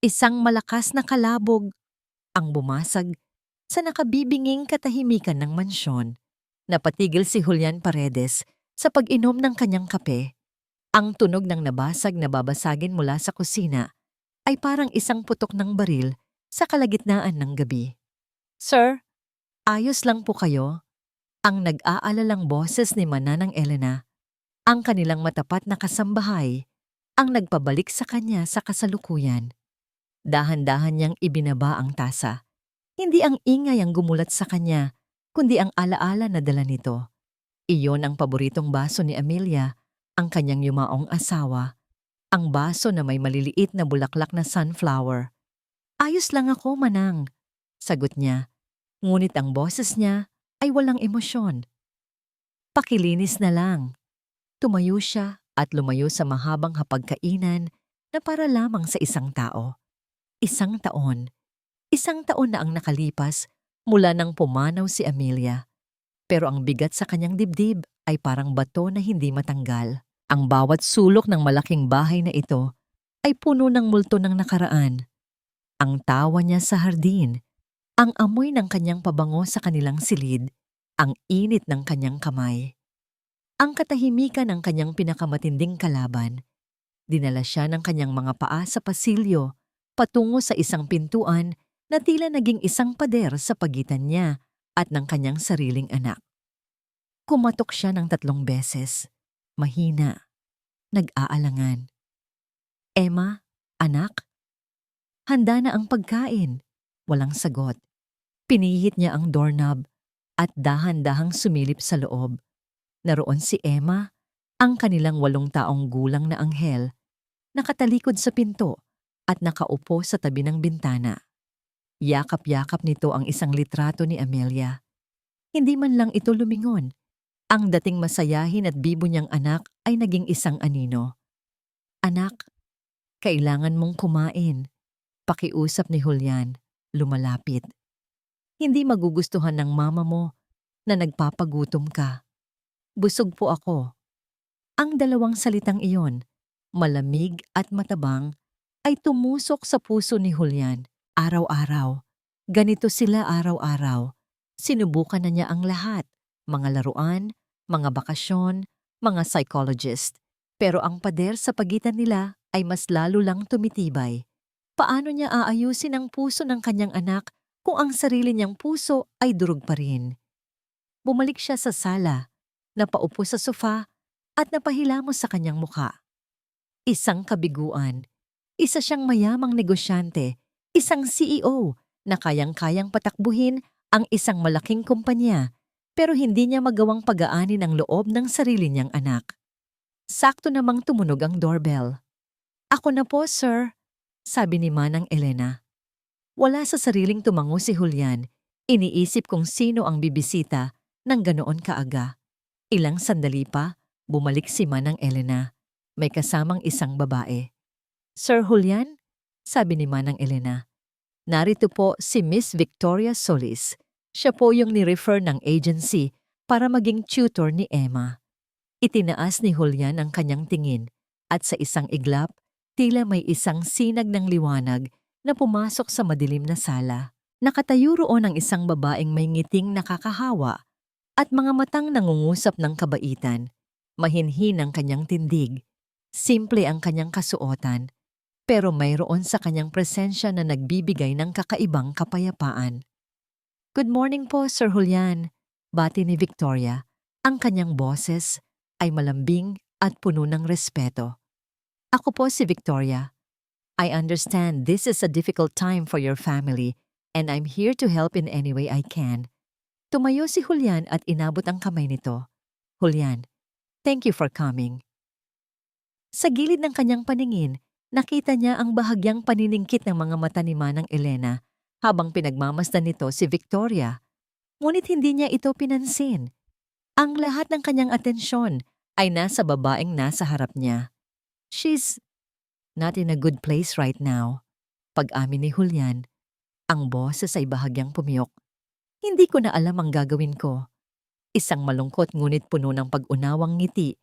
Isang malakas na kalabog ang bumasag sa nakabibinging katahimikan ng mansyon. Napatigil si Julian Paredes sa pag-inom ng kanyang kape. Ang tunog ng nabasag na babasagin mula sa kusina ay parang isang putok ng baril sa kalagitnaan ng gabi. "Sir, ayos lang po kayo?" Ang nag-aalalang boses ni Mananang Elena, ang kanilang matapat na kasambahay, ang nagpabalik sa kanya sa kasalukuyan. Dahan-dahan niyang ibinaba ang tasa. Hindi ang ingay ang gumulat sa kanya, kundi ang alaala na dala nito. Iyon ang paboritong baso ni Amelia, ang kanyang yumaong asawa. Ang baso na may maliliit na bulaklak na sunflower. "Ayos lang ako, Manang," sagot niya. Ngunit ang boses niya ay walang emosyon. Pakilinis na lang. Tumayo siya at lumayo sa mahabang hapagkainan na para lamang sa isang tao. Isang taon. Isang taon na ang nakalipas mula nang pumanaw si Amelia. Pero ang bigat sa kanyang dibdib ay parang bato na hindi matanggal. Ang bawat sulok ng malaking bahay na ito ay puno ng multo ng nakaraan. Ang tawa niya sa hardin, ang amoy ng kanyang pabango sa kanilang silid, ang init ng kanyang kamay. Ang katahimikan ng kanyang pinakamatinding kalaban. Dinala siya ng kanyang mga paa sa pasilyo, patungo sa isang pintuan na tila naging isang pader sa pagitan niya at ng kanyang sariling anak. Kumatok siya ng 3 beses. Mahina. Nag-aalangan. "Emma, anak?" Handa na ang pagkain. Walang sagot. Pinihit niya ang doorknob at dahan-dahang sumilip sa loob. Naroon si Emma, ang kanilang 8 taong gulang na anghel, nakatalikod sa pinto at nakaupo sa tabi ng bintana. Yakap-yakap nito ang isang litrato ni Amelia. Hindi man lang ito lumingon. Ang dating masayahin at bibo niyang anak ay naging isang anino. "Anak, kailangan mong kumain," pakiusap ni Julian, lumalapit. "Hindi magugustuhan ng mama mo na nagpapagutom ka. Busog po ako." Ang 2 salitang iyon, malamig at matabang, ay tumusok sa puso ni Julian. Araw-araw. Ganito sila araw-araw. Sinubukan na niya ang lahat. Mga laruan, mga bakasyon, mga psychologist. Pero ang pader sa pagitan nila ay mas lalo lang tumitibay. Paano niya aayusin ang puso ng kanyang anak kung ang sarili niyang puso ay durog pa rin? Bumalik siya sa sala, napaupo sa sofa at napahilamos sa kanyang muka. Isang kabiguan. Isa siyang mayamang negosyante, isang CEO na kayang-kayang patakbuhin ang isang malaking kumpanya, pero hindi niya magawang pagaanin ang loob ng sarili niyang anak. Sakto namang tumunog ang doorbell. "Ako na po, sir," sabi ni Manang Elena. Wala sa sariling tumango si Julian. Iniisip kung sino ang bibisita ng ganoon kaaga. Ilang sandali pa, bumalik si Manang Elena. May kasamang isang babae. "Sir Julian?" sabi ni Manang Elena. "Narito po si Miss Victoria Solis. Siya po yung ni-refer ng agency para maging tutor ni Emma." Itinaas ni Julian ang kanyang tingin at sa isang iglap, tila may isang sinag ng liwanag na pumasok sa madilim na sala. Nakatayo roon ang isang babaeng may ngiting nakakahawa at mga matang nangungusap ng kabaitan. Mahinhin ang kanyang tindig. Simple ang kanyang kasuotan, pero mayroon sa kanyang presensya na nagbibigay ng kakaibang kapayapaan. "Good morning po, Sir Julian," bati ni Victoria. Ang kanyang boses ay malambing at puno ng respeto. "Ako po si Victoria. I understand this is a difficult time for your family and I'm here to help in any way I can." Tumayo si Julian at inabot ang kamay nito. "Julian, thank you for coming." Sa gilid ng kanyang paningin, nakita niya ang bahagyang paniningkit ng mga mata ni Manang Elena habang pinagmamasdan nito si Victoria. Ngunit hindi niya ito pinansin. Ang lahat ng kanyang atensyon ay nasa babaeng nasa harap niya. "She's not in a good place right now," pag-amin ni Julian. Ang boses ay bahagyang pumiyok. "Hindi ko na alam ang gagawin ko." Isang malungkot ngunit puno ng pag-unawang ngiti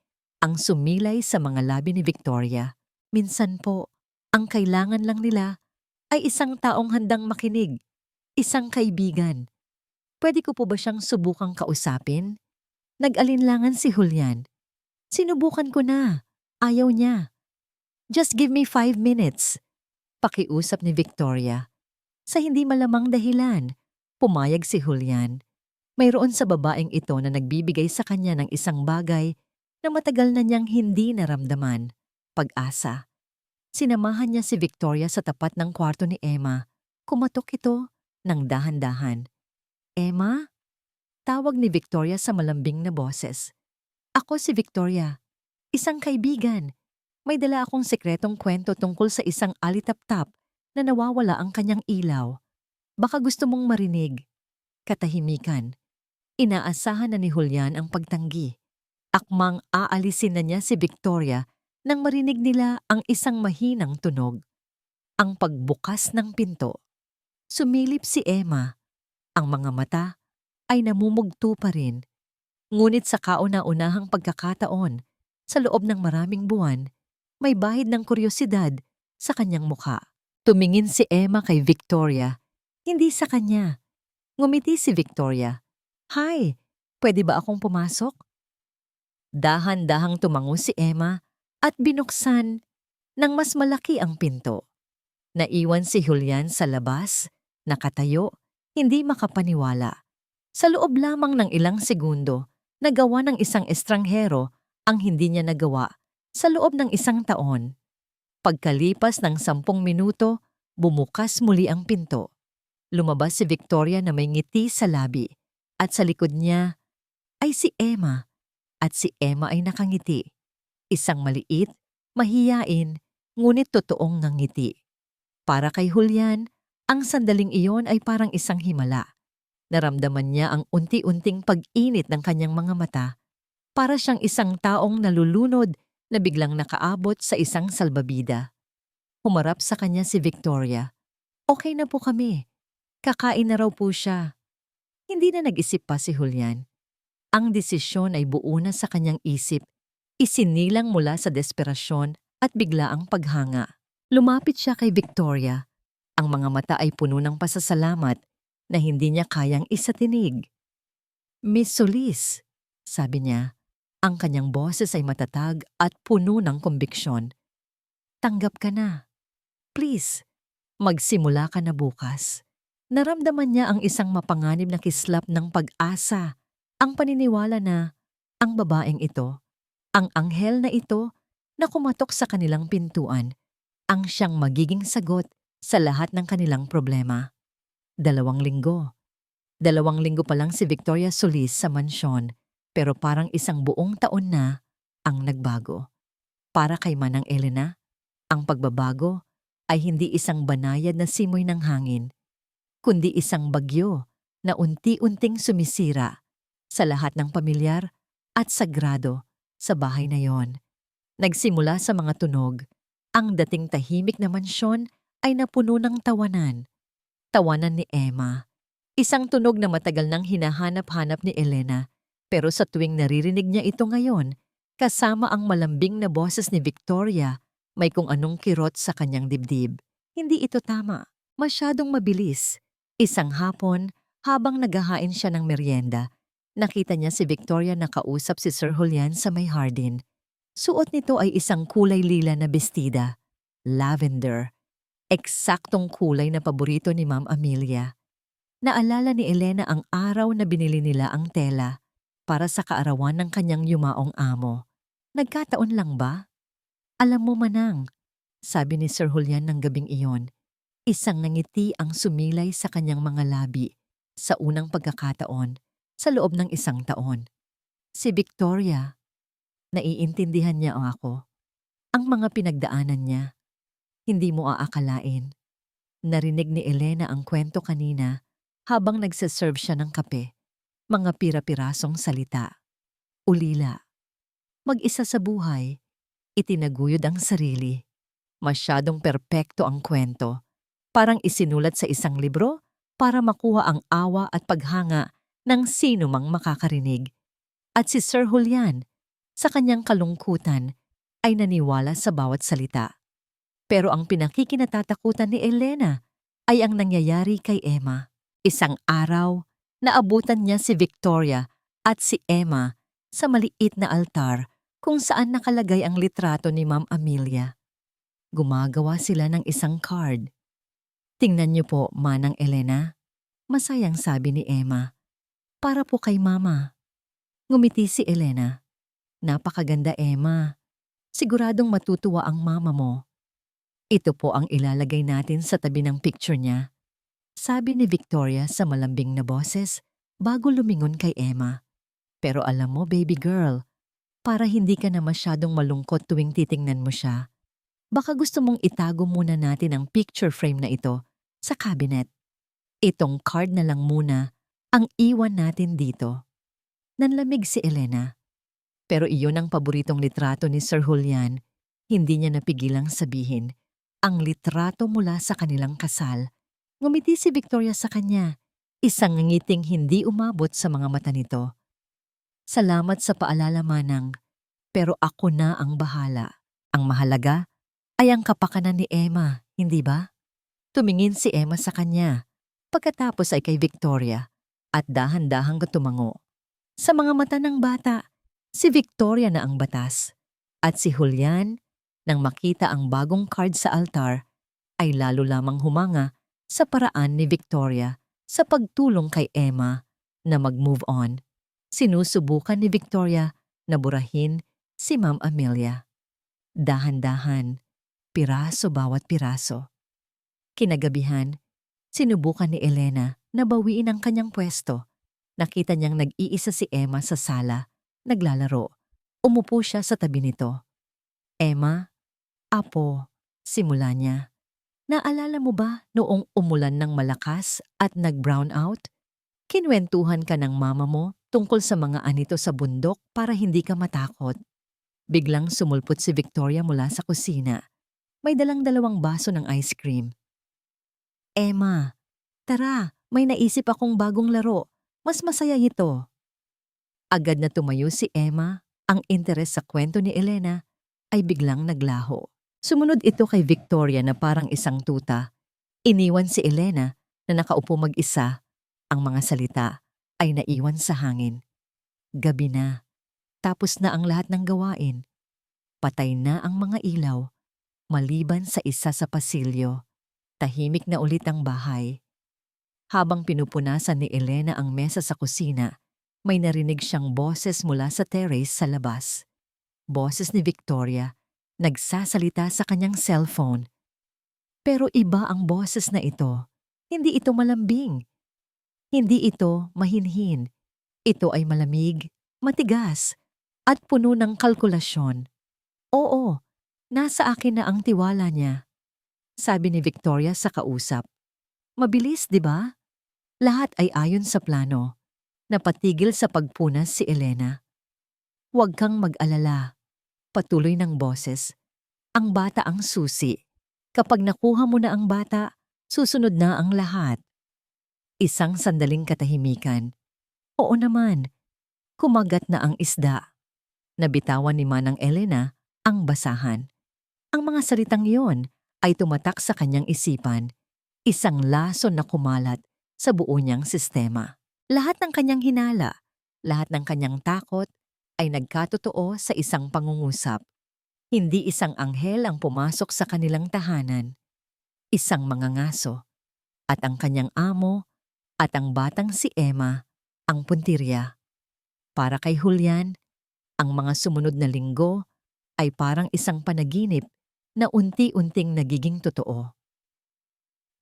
ang sumilay sa mga labi ni Victoria. Minsan po, ang kailangan lang nila ay isang taong handang makinig, isang kaibigan. Pwede ko po ba siyang subukang kausapin? Nag-alinlangan si Julian. Sinubukan ko na. Ayaw niya. Just give me 5 minutes. Pakiusap ni Victoria. Sa hindi malamang dahilan, pumayag si Julian. Mayroon sa babaeng ito na nagbibigay sa kanya ng isang bagay na matagal na niyang hindi naramdaman. Pag-asa. Sinamahan niya si Victoria sa tapat ng kwarto ni Emma. Kumatok ito ng dahan-dahan. Emma? Tawag ni Victoria sa malambing na boses. Ako si Victoria. Isang kaibigan. May dala akong sekretong kwento tungkol sa isang alitaptap na nawawala ang kanyang ilaw. Baka gusto mong marinig. Katahimikan. Inaasahan na ni Julian ang pagtanggi. Akmang aalisin na niya si Victoria nang marinig nila ang isang mahinang tunog. Ang pagbukas ng pinto. Sumilip si Emma. Ang mga mata ay namumugto pa rin. Ngunit sa kauna-unahang pagkakataon, sa loob ng maraming buwan, may bahid ng kuryosidad sa kanyang mukha. Tumingin si Emma kay Victoria, hindi sa kanya. Ngumiti si Victoria. Hi, pwede ba akong pumasok? Dahan-dahang tumango si Emma at binuksan ng mas malaki ang pinto. Naiwan si Julian sa labas, nakatayo, hindi makapaniwala. Sa loob lamang ng ilang segundo, nagawa ng isang estranghero ang hindi niya nagawa sa loob ng isang taon. Pagkalipas ng 10 minuto, bumukas muli ang pinto. Lumabas si Victoria na may ngiti sa labi at sa likod niya ay si Emma at si Emma ay nakangiti. Isang maliit, mahiyain, ngunit totoong ngangiti. Para kay Julian, ang sandaling iyon ay parang isang himala. Naramdaman niya ang unti-unting pag-init ng kanyang mga mata. Para siyang isang taong nalulunod na biglang nakaabot sa isang salbabida. Humarap sa kanya si Victoria. Okay na po kami. Kakain na raw po siya. Hindi na nag-isip pa si Julian. Ang desisyon ay buo na sa kanyang isip. Isinilang mula sa desperasyon at biglaang paghanga. Lumapit siya kay Victoria. Ang mga mata ay puno ng pasasalamat na hindi niya kayang isatinig. Miss Solis, sabi niya. Ang kanyang boses ay matatag at puno ng kumbiksyon. Tanggap ka na. Please, magsimula ka na bukas. Naramdaman niya ang isang mapanganib na kislap ng pag-asa. Ang paniniwala na ang babaeng ito, ang anghel na ito na kumatok sa kanilang pintuan, ang siyang magiging sagot sa lahat ng kanilang problema. 2 linggo. 2 linggo pa lang si Victoria Solis sa mansyon, pero parang isang buong taon na ang nagbago. Para kay Manang Elena, ang pagbabago ay hindi isang banayad na simoy ng hangin, kundi isang bagyo na unti-unting sumisira sa lahat ng pamilyar at sagrado sa bahay na yon. Nagsimula sa mga tunog, ang dating tahimik na mansyon ay napuno ng tawanan. Tawanan ni Emma. Isang tunog na matagal nang hinahanap-hanap ni Elena, pero sa tuwing naririnig niya ito ngayon, kasama ang malambing na boses ni Victoria, may kung anong kirot sa kanyang dibdib. Hindi ito tama. Masyadong mabilis. Isang hapon, habang naghahain siya ng merienda, nakita niya si Victoria nakausap si Sir Julian sa may hardin. Suot nito ay isang kulay lila na bestida. Lavender. Eksaktong kulay na paborito ni Ma'am Amelia. Naalala ni Elena ang araw na binili nila ang tela para sa kaarawan ng kanyang yumaong amo. Nagkataon lang ba? Alam mo Manang, sabi ni Sir Julian ng gabing iyon, isang ngiti ang sumilay sa kanyang mga labi sa unang pagkakataon sa loob ng 1 taon. Si Victoria, naiintindihan niya ako. Ang mga pinagdaanan niya, hindi mo aakalain. Narinig ni Elena ang kwento kanina habang nagsaserve siya ng kape. Mga pira-pirasong salita. Ulila. Mag-isa sa buhay, itinaguyod ang sarili. Masyadong perpekto ang kwento. Parang isinulat sa isang libro para makuha ang awa at paghanga ng sino mang makakarinig. At si Sir Julian, sa kanyang kalungkutan, ay naniwala sa bawat salita. Pero ang pinakikinatatakutan ni Elena ay ang nangyayari kay Emma. Isang araw, naabutan niya si Victoria at si Emma sa maliit na altar kung saan nakalagay ang litrato ni Ma'am Amelia. Gumagawa sila ng isang card. "Tingnan niyo po, Manang Elena," masayang sabi ni Emma. "Para po kay Mama." Ngumiti si Elena. "Napakaganda, Emma. Siguradong matutuwa ang mama mo. Ito po ang ilalagay natin sa tabi ng picture niya," sabi ni Victoria sa malambing na boses bago lumingon kay Emma. "Pero alam mo, baby girl, para hindi ka na masyadong malungkot tuwing titingnan mo siya, baka gusto mong itago muna natin ang picture frame na ito sa cabinet. Itong card na lang muna ang iwan natin dito." Nanlamig si Elena. Pero iyon ang paboritong litrato ni Sir Julian. Hindi niya napigilang sabihin, ang litrato mula sa kanilang kasal. Ngumiti si Victoria sa kanya, isang ngiting hindi umabot sa mga mata nito. "Salamat sa paalala, Manang, pero ako na ang bahala. Ang mahalaga ay ang kapakanan ni Emma, hindi ba?" Tumingin si Emma sa kanya, pagkatapos ay kay Victoria, at dahan-dahang tumango. Sa mga mata ng bata, si Victoria na ang batas, at si Julian, nang makita ang bagong card sa altar, ay lalo lamang humanga sa paraan ni Victoria sa pagtulong kay Emma na mag-move on. Sinusubukan ni Victoria na burahin si Ma'am Amelia. Dahan-dahan, piraso bawat piraso. Kinagabihan, sinubukan ni Elena na bawiin ang kanyang pwesto. Nakita niyang nag-iisa si Emma sa sala, naglalaro. Umupo siya sa tabi nito. "Emma, apo," simula niya. "Naalala mo ba noong umulan ng malakas at nag-brown out? Kinwentuhan ka ng mama mo tungkol sa mga anito sa bundok para hindi ka matakot." Biglang sumulpot si Victoria mula sa kusina. May dalang dalawang baso ng ice cream. "Emma, tara, may naisip akong bagong laro. Mas masaya ito." Agad na tumayo si Emma. Ang interes sa kwento ni Elena ay biglang naglaho. Sumunod ito kay Victoria na parang isang tuta. Iniwan si Elena na nakaupo mag-isa. Ang mga salita ay naiwan sa hangin. Gabi na. Tapos na ang lahat ng gawain. Patay na ang mga ilaw. Maliban sa isa sa pasilyo. Tahimik na ulit ang bahay. Habang pinupunasan ni Elena ang mesa sa kusina, may narinig siyang boses mula sa terrace sa labas. Boses ni Victoria, nagsasalita sa kanyang cellphone. Pero iba ang boses na ito. Hindi ito malambing. Hindi ito mahinhin. Ito ay malamig, matigas, at puno ng kalkulasyon. "Oo, nasa akin na ang tiwala niya," sabi ni Victoria sa kausap. "Mabilis, di ba? Lahat ay ayon sa plano." Napatigil sa pagpunas si Elena. "Huwag kang mag-alala," patuloy ng boses. "Ang bata ang susi. Kapag nakuha mo na ang bata, susunod na ang lahat." Isang sandaling katahimikan. "Oo naman." Kumagat na ang isda. Nabitawan ni Manang Elena ang basahan. Ang mga salitang iyon ay tumatak sa kanyang isipan. Isang lason na kumalat sa buo niyang sistema. Lahat ng kanyang hinala, lahat ng kanyang takot ay nagkatotoo sa isang pangungusap. Hindi isang anghel ang pumasok sa kanilang tahanan. Isang mangangaso. At ang kanyang amo at ang batang si Emma ang puntirya. Para kay Julian, ang mga sumunod na linggo ay parang isang panaginip na unti-unting nagiging totoo.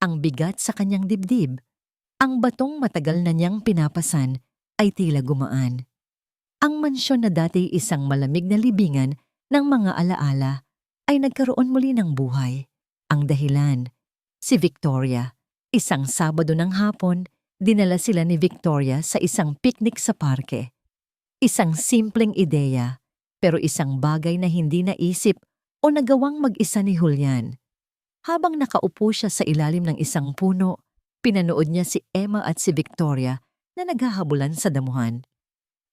Ang bigat sa kanyang dibdib, ang batong matagal na niyang pinapasan ay tila gumaan. Ang mansyon na dati isang malamig na libingan ng mga alaala ay nagkaroon muli ng buhay. Ang dahilan, si Victoria. Isang Sabado ng hapon, dinala sila ni Victoria sa isang picnic sa parke. Isang simpleng ideya, pero isang bagay na hindi naisip o nagawang mag-isa ni Julian. Habang nakaupo siya sa ilalim ng isang puno, pinanood niya si Emma at si Victoria na naghahabulan sa damuhan.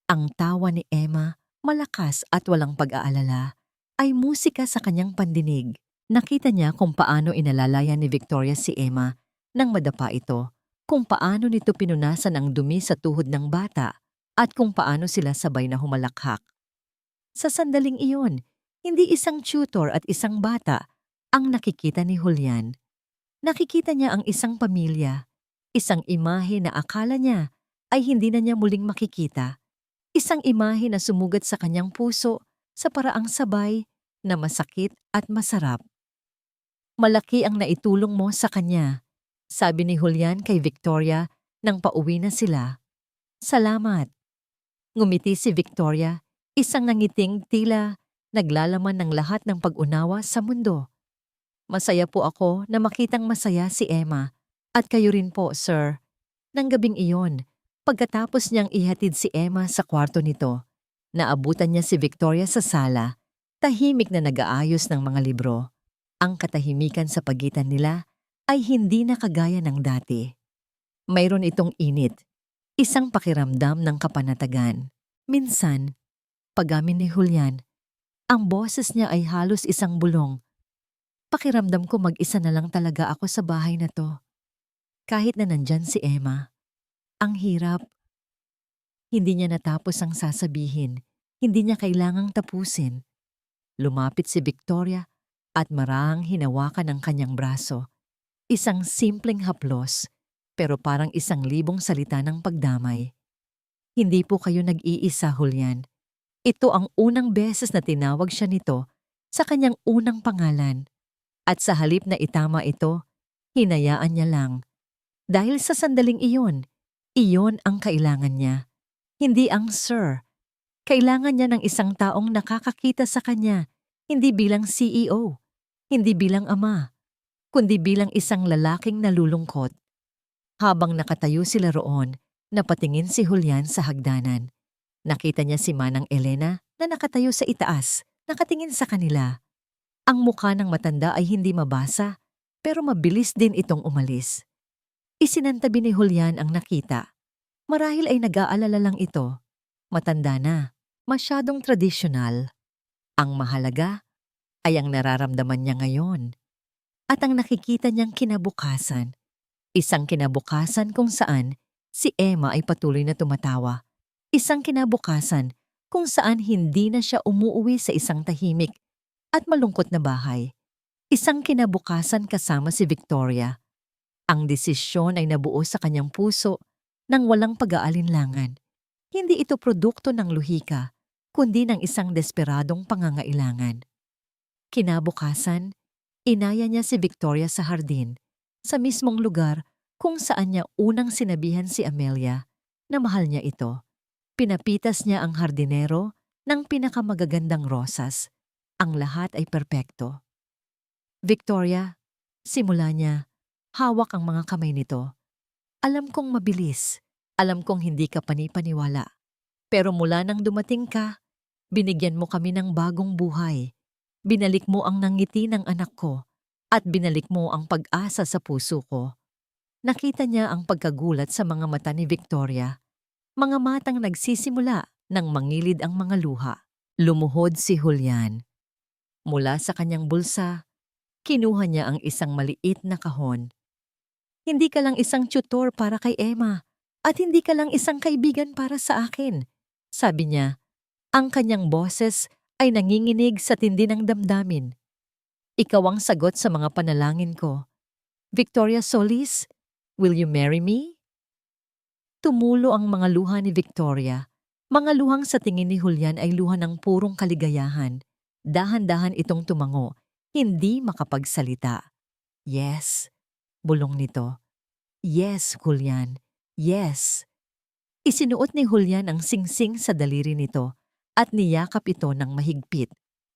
Ang tawa ni Emma, malakas at walang pag-aalala, ay musika sa kanyang pandinig. Nakita niya kung paano inalalayan ni Victoria si Emma nang madapa ito, kung paano nito pinunasan ang dumi sa tuhod ng bata, at kung paano sila sabay na humalakhak. Sa sandaling iyon, hindi isang tutor at isang bata ang nakikita ni Julian. Nakikita niya ang isang pamilya, isang imahe na akala niya ay hindi na niya muling makikita, isang imahe na sumugat sa kanyang puso sa paraang sabay na masakit at masarap. Malaki ang naitulong mo sa kanya, sabi ni Julian kay Victoria nang pauwi na sila. Salamat. Ngumiti si Victoria, isang nangiting tila naglalaman ng lahat ng pag-unawa sa mundo. Masaya po ako na makitang masaya si Emma, at kayo rin po, sir. Nang gabing iyon, pagkatapos niyang ihatid si Emma sa kwarto nito, naabutan niya si Victoria sa sala, tahimik na nag-aayos ng mga libro. Ang katahimikan sa pagitan nila ay hindi na kagaya ng dati. Mayroon itong init, isang pakiramdam ng kapanatagan. Minsan, pag-amin ni Julian, ang boses niya ay halos isang bulong. Pakiramdam ko mag-isa na lang talaga ako sa bahay na to. Kahit na nandyan si Emma. Ang hirap. Hindi niya natapos ang sasabihin. Hindi niya kailangang tapusin. Lumapit si Victoria at marahang hinawakan ang kanyang braso. Isang simpleng haplos, pero parang 1,000 salita ng pagdamay. Hindi po kayo nag-iisa, Julian. Ito ang unang beses na tinawag siya nito sa kanyang unang pangalan. At sa halip na itama ito, hinayaan niya lang. Dahil sa sandaling iyon ang kailangan niya. Hindi ang sir. Kailangan niya ng isang taong nakakakita sa kanya, hindi bilang CEO, hindi bilang ama, kundi bilang isang lalaking nalulungkot. Habang nakatayo sila roon, napatingin si Julian sa hagdanan. Nakita niya si Manang Elena na nakatayo sa itaas, nakatingin sa kanila. Ang mukha ng matanda ay hindi mabasa, pero mabilis din itong umalis. Isinantabi ni Julian ang nakita. Marahil ay nag-aalala lang ito. Matanda na, masyadong tradisyonal. Ang mahalaga ay ang nararamdaman niya ngayon. At ang nakikita niyang kinabukasan. Isang kinabukasan kung saan si Emma ay patuloy na tumatawa. Isang kinabukasan kung saan hindi na siya umuuwi sa isang tahimik at malungkot na bahay. Isang kinabukasan kasama si Victoria. Ang desisyon ay nabuo sa kanyang puso nang walang pag-aalinlangan. Hindi ito produkto ng luhika, kundi ng isang desperadong pangangailangan. Kinabukasan, inaya niya si Victoria sa hardin, sa mismong lugar kung saan niya unang sinabihan si Amelia na mahal niya ito. Pinapitas niya ang hardinero ng pinakamagagandang rosas. Ang lahat ay perpekto. Victoria, simula niya, hawak ang mga kamay nito. Alam kong mabilis, alam kong hindi ka panipaniwala. Pero mula nang dumating ka, binigyan mo kami ng bagong buhay. Binalik mo ang nangiti ng anak ko at binalik mo ang pag-asa sa puso ko. Nakita niya ang pagkagulat sa mga mata ni Victoria. Mga matang nagsisimula nang mangilid ang mga luha. Lumuhod si Julian. Mula sa kanyang bulsa, kinuha niya ang isang maliit na kahon. Hindi ka lang isang tutor para kay Emma at hindi ka lang isang kaibigan para sa akin, sabi niya. Ang kanyang boses ay nanginginig sa tindi ng damdamin. Ikaw ang sagot sa mga panalangin ko. Victoria Solis, will you marry me? Tumulo ang mga luha ni Victoria. Mga luhang sa tingin ni Julian ay luha ng purong kaligayahan. Dahan-dahan itong tumango, hindi makapagsalita. Yes, bulong nito. Yes, Julian. Yes. Isinuot ni Julian ang singsing sa daliri nito at niyakap ito ng mahigpit.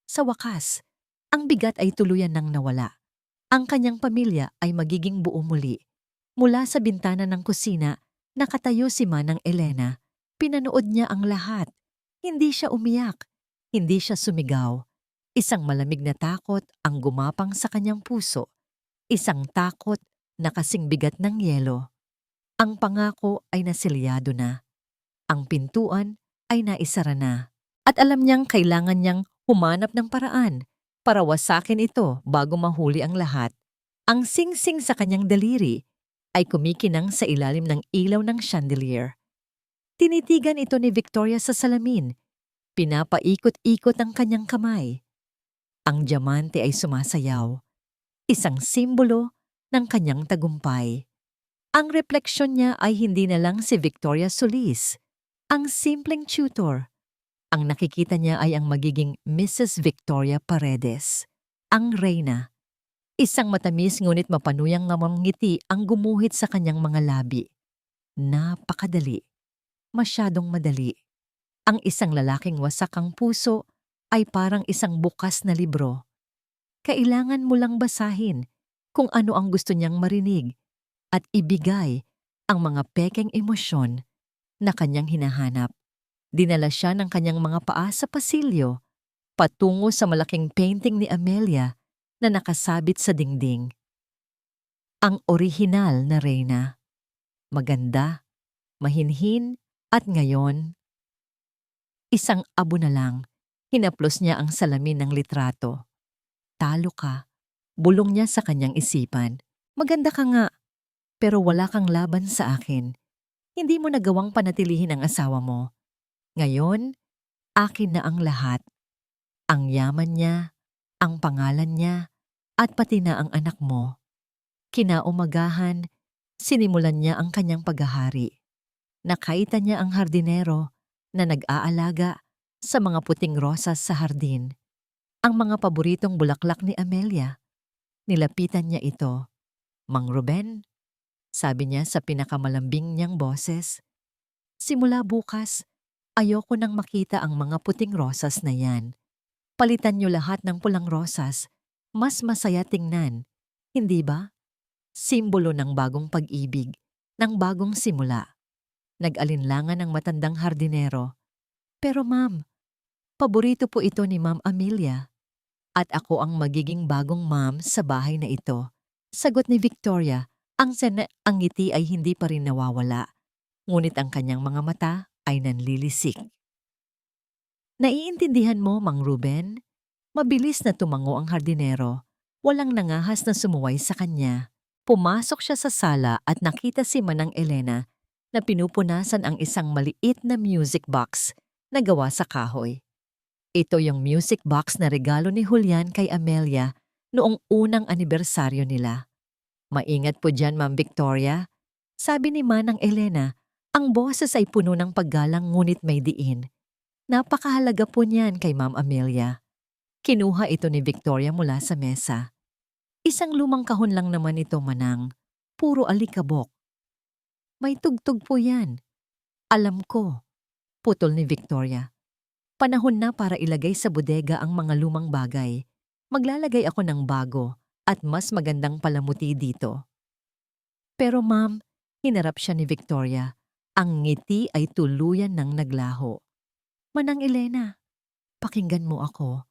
Sa wakas, ang bigat ay tuluyan nang nawala. Ang kanyang pamilya ay magiging buo muli. Mula sa bintana ng kusina, nakatayo si Manang Elena. Pinanood niya ang lahat. Hindi siya umiyak. Hindi siya sumigaw. Isang malamig na takot ang gumapang sa kanyang puso. Isang takot na kasing bigat ng yelo. Ang pangako ay nasilyado na. Ang pintuan ay naisara na. At alam niyang kailangan niyang humanap ng paraan Para wasakin ito bago mahuli ang lahat, ang singsing sa kanyang daliri ay kumikinang sa ilalim ng ilaw ng chandelier. Tinitigan ito ni Victoria sa salamin. Pinapaikot-ikot ang kanyang kamay. Ang diamante ay sumasayaw, isang simbolo ng kanyang tagumpay. Ang refleksyon niya ay hindi na lang si Victoria Solis, ang simpleng tutor. Ang nakikita niya ay ang magiging Mrs. Victoria Paredes, ang reyna. Isang matamis ngunit mapanuyang ngiti ang gumuhit sa kanyang mga labi. Napakadali. Masyadong madali. Ang isang lalaking wasak ang puso ay parang isang bukas na libro. Kailangan mo lang basahin kung ano ang gusto niyang marinig at ibigay ang mga pekeng emosyon na kanyang hinahanap. Dinala siya ng kanyang mga paa sa pasilyo patungo sa malaking painting ni Amelia na nakasabit sa dingding. Ang orihinal na reyna. Maganda, mahinhin, at ngayon, isang abo na lang, hinaplos niya ang salamin ng litrato. Talo ka, bulong niya sa kanyang isipan. Maganda ka nga, pero wala kang laban sa akin. Hindi mo nagawang panatilihin ang asawa mo. Ngayon, akin na ang lahat. Ang yaman niya, ang pangalan niya, at pati na ang anak mo. Kinaumagahan, sinimulan niya ang kanyang paghahari. Nakita niya ang hardinero na nag-aalaga sa mga puting rosas sa hardin. Ang mga paboritong bulaklak ni Amelia. Nilapitan niya ito. Mang Ruben, sabi niya sa pinakamalambing niyang boses, simula bukas, ayoko nang makita ang mga puting rosas na yan. Palitan niyo lahat ng pulang rosas. Mas masaya tingnan, hindi ba? Simbolo ng bagong pag-ibig, ng bagong simula. Nag-alinlangan ang matandang hardinero. Pero ma'am, paborito po ito ni Ma'am Amelia. At ako ang magiging bagong ma'am sa bahay na ito. Sagot ni Victoria, ang ngiti ay hindi pa rin nawawala. Ngunit ang kanyang mga mata ay nanlilisik. Naiintindihan mo, Mang Ruben? Mabilis na tumango ang hardinero. Walang nangahas na sumuway sa kanya. Pumasok siya sa sala at nakita si Manang Elena na pinupunasan ang isang maliit na music box na gawa sa kahoy. Ito yung music box na regalo ni Julian kay Amelia noong unang anibersaryo nila. Maingat po dyan, Ma'am Victoria. Sabi ni Manang Elena, ang boses ay puno ng paggalang ngunit may diin. Napakahalaga po niyan kay Ma'am Amelia. Kinuha ito ni Victoria mula sa mesa. Isang lumang kahon lang naman ito, Manang. Puro alikabok. May tugtog po yan. Alam ko. Putol ni Victoria. Panahon na para ilagay sa bodega ang mga lumang bagay. Maglalagay ako ng bago at mas magandang palamuti dito. Pero ma'am, hinarap siya ni Victoria. Ang ngiti ay tuluyan ng naglaho. Manang Elena, pakinggan mo ako.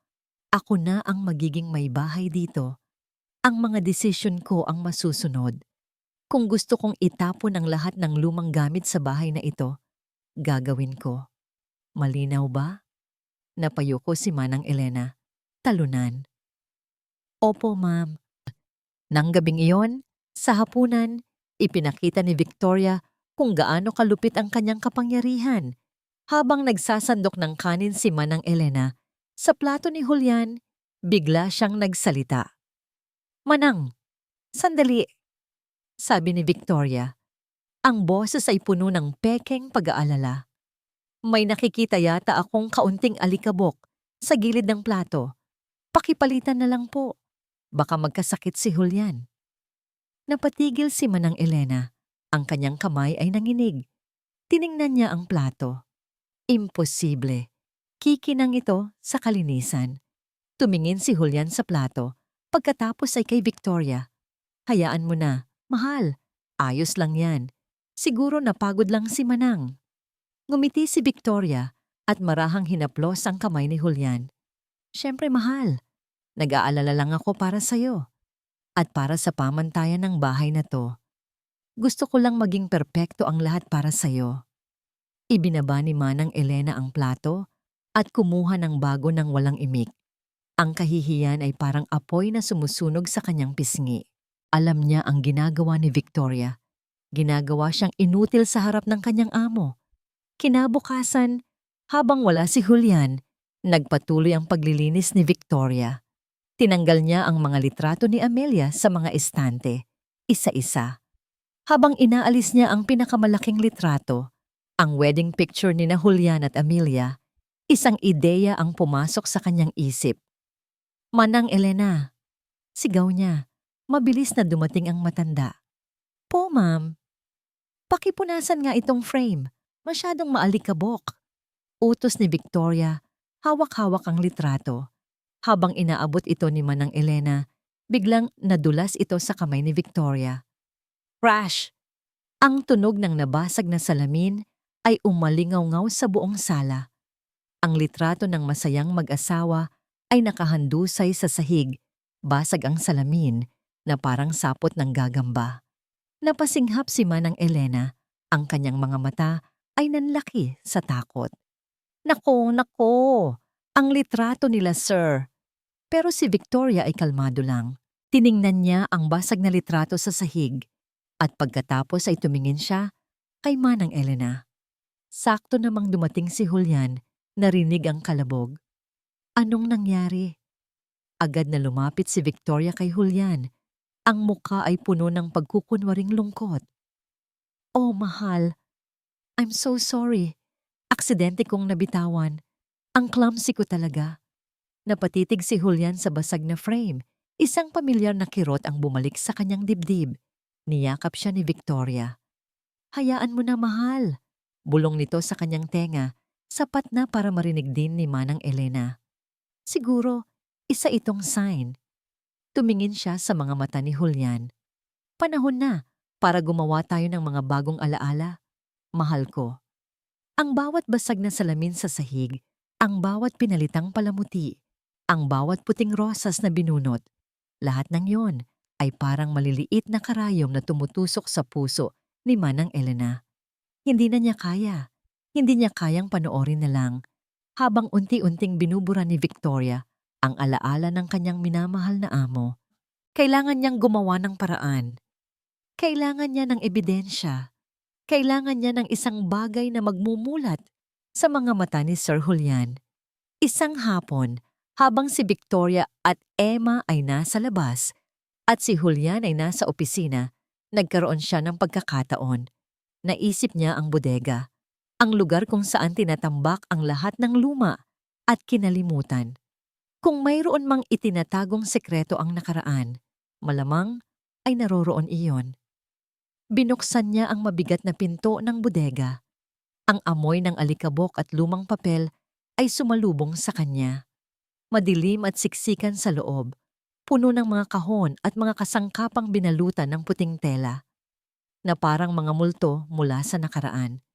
Ako na ang magiging may bahay dito. Ang mga desisyon ko ang masusunod. Kung gusto kong itapon ang lahat ng lumang gamit sa bahay na ito, gagawin ko. Malinaw ba? Napayuko si Manang Elena. Talunan. Opo, ma'am. Nang gabing iyon, sa hapunan, ipinakita ni Victoria kung gaano kalupit ang kanyang kapangyarihan. Habang nagsasandok ng kanin si Manang Elena, sa plato ni Julian, bigla siyang nagsalita. Manang, sandali, sabi ni Victoria. Ang boses ay puno ng pekeng pag-aalala. May nakikita yata akong kaunting alikabok sa gilid ng plato. Pakipalitan na lang po. Baka magkasakit si Julian. Napatigil si Manang Elena. Ang kanyang kamay ay nanginig. Tiningnan niya ang plato. Imposible. Kikinang ito sa kalinisan. Tumingin si Julian sa plato. Pagkatapos ay kay Victoria. Hayaan mo na. Mahal. Ayos lang yan. Siguro napagod lang si Manang. Ngumiti si Victoria at marahang hinaplos ang kamay ni Julian. Siyempre mahal. Nag-aalala lang ako para sa'yo. At para sa pamantayan ng bahay na to. Gusto ko lang maging perpekto ang lahat para sa'yo. Ibinaba ni Manang Elena ang plato at kumuha ng bago ng walang imik. Ang kahihiyan ay parang apoy na sumusunog sa kanyang pisngi. Alam niya ang ginagawa ni Victoria. Ginagawa siyang inutil sa harap ng kanyang amo. Kinabukasan, habang wala si Julian, nagpatuloy ang paglilinis ni Victoria. Tinanggal niya ang mga litrato ni Amelia sa mga estante, isa-isa. Habang inaalis niya ang pinakamalaking litrato, ang wedding picture ni na Julian at Amelia, isang ideya ang pumasok sa kanyang isip. "Manang Elena," sigaw niya. Mabilis na dumating ang matanda. "Po, ma'am. Pakipunasan nga itong frame. Masyadong maalikabok." Utos ni Victoria, hawak-hawak ang litrato. Habang inaabot ito ni Manang Elena, biglang nadulas ito sa kamay ni Victoria. Crash! Ang tunog ng nabasag na salamin ay umalingaw-ngaw sa buong sala. Ang litrato ng masayang mag-asawa ay nakahandusay sa sahig, basag ang salamin na parang sapot ng gagamba. Napasinghap si Manang Elena, ang kanyang mga mata ay nanlaki sa takot. "Nako, nako! Ang litrato nila, sir." Pero si Victoria ay kalmado lang. Tiningnan niya ang basag na litrato sa sahig at pagkatapos ay tumingin siya kay Manang Elena. Sakto namang dumating si Julian, narinig ang kalabog. "Anong nangyari?" Agad na lumapit si Victoria kay Julian. Ang mukha ay puno ng pagkukunwaring lungkot. "Oh, mahal. I'm so sorry. Aksidente kong nabitawan. Ang clumsy ko talaga." Napatitig si Julian sa basag na frame. Isang pamilyar na kirot ang bumalik sa kanyang dibdib. Niyakap siya ni Victoria. "Hayaan mo na, mahal." Bulong nito sa kanyang tenga, sapat na para marinig din ni Manang Elena. Siguro, isa itong sign. Tumingin siya sa mga mata ni Julian. "Panahon na para gumawa tayo ng mga bagong alaala, mahal ko." Ang bawat basag na salamin sa sahig, ang bawat pinalitang palamuti, ang bawat puting rosas na binunot, lahat ng yon ay parang maliliit na karayom na tumutusok sa puso ni Manang Elena. Hindi na niya kaya. Hindi niya kayang panoorin na lang habang unti-unting binubura ni Victoria ang alaala ng kanyang minamahal na amo. Kailangan niyang gumawa ng paraan. Kailangan niya ng ebidensya. Kailangan niya ng isang bagay na magmumulat sa mga mata ni Sir Julian. Isang hapon, habang si Victoria at Emma ay nasa labas at si Julian ay nasa opisina, nagkaroon siya ng pagkakataon. Naisip niya ang bodega, ang lugar kung saan tinatambak ang lahat ng luma at kinalimutan. Kung mayroon mang itinatagong sekreto ang nakaraan, malamang ay naroroon iyon. Binuksan niya ang mabigat na pinto ng bodega. Ang amoy ng alikabok at lumang papel ay sumalubong sa kanya. Madilim at siksikan sa loob, puno ng mga kahon at mga kasangkapang binalutan ng puting tela, na parang mga multo mula sa nakaraan.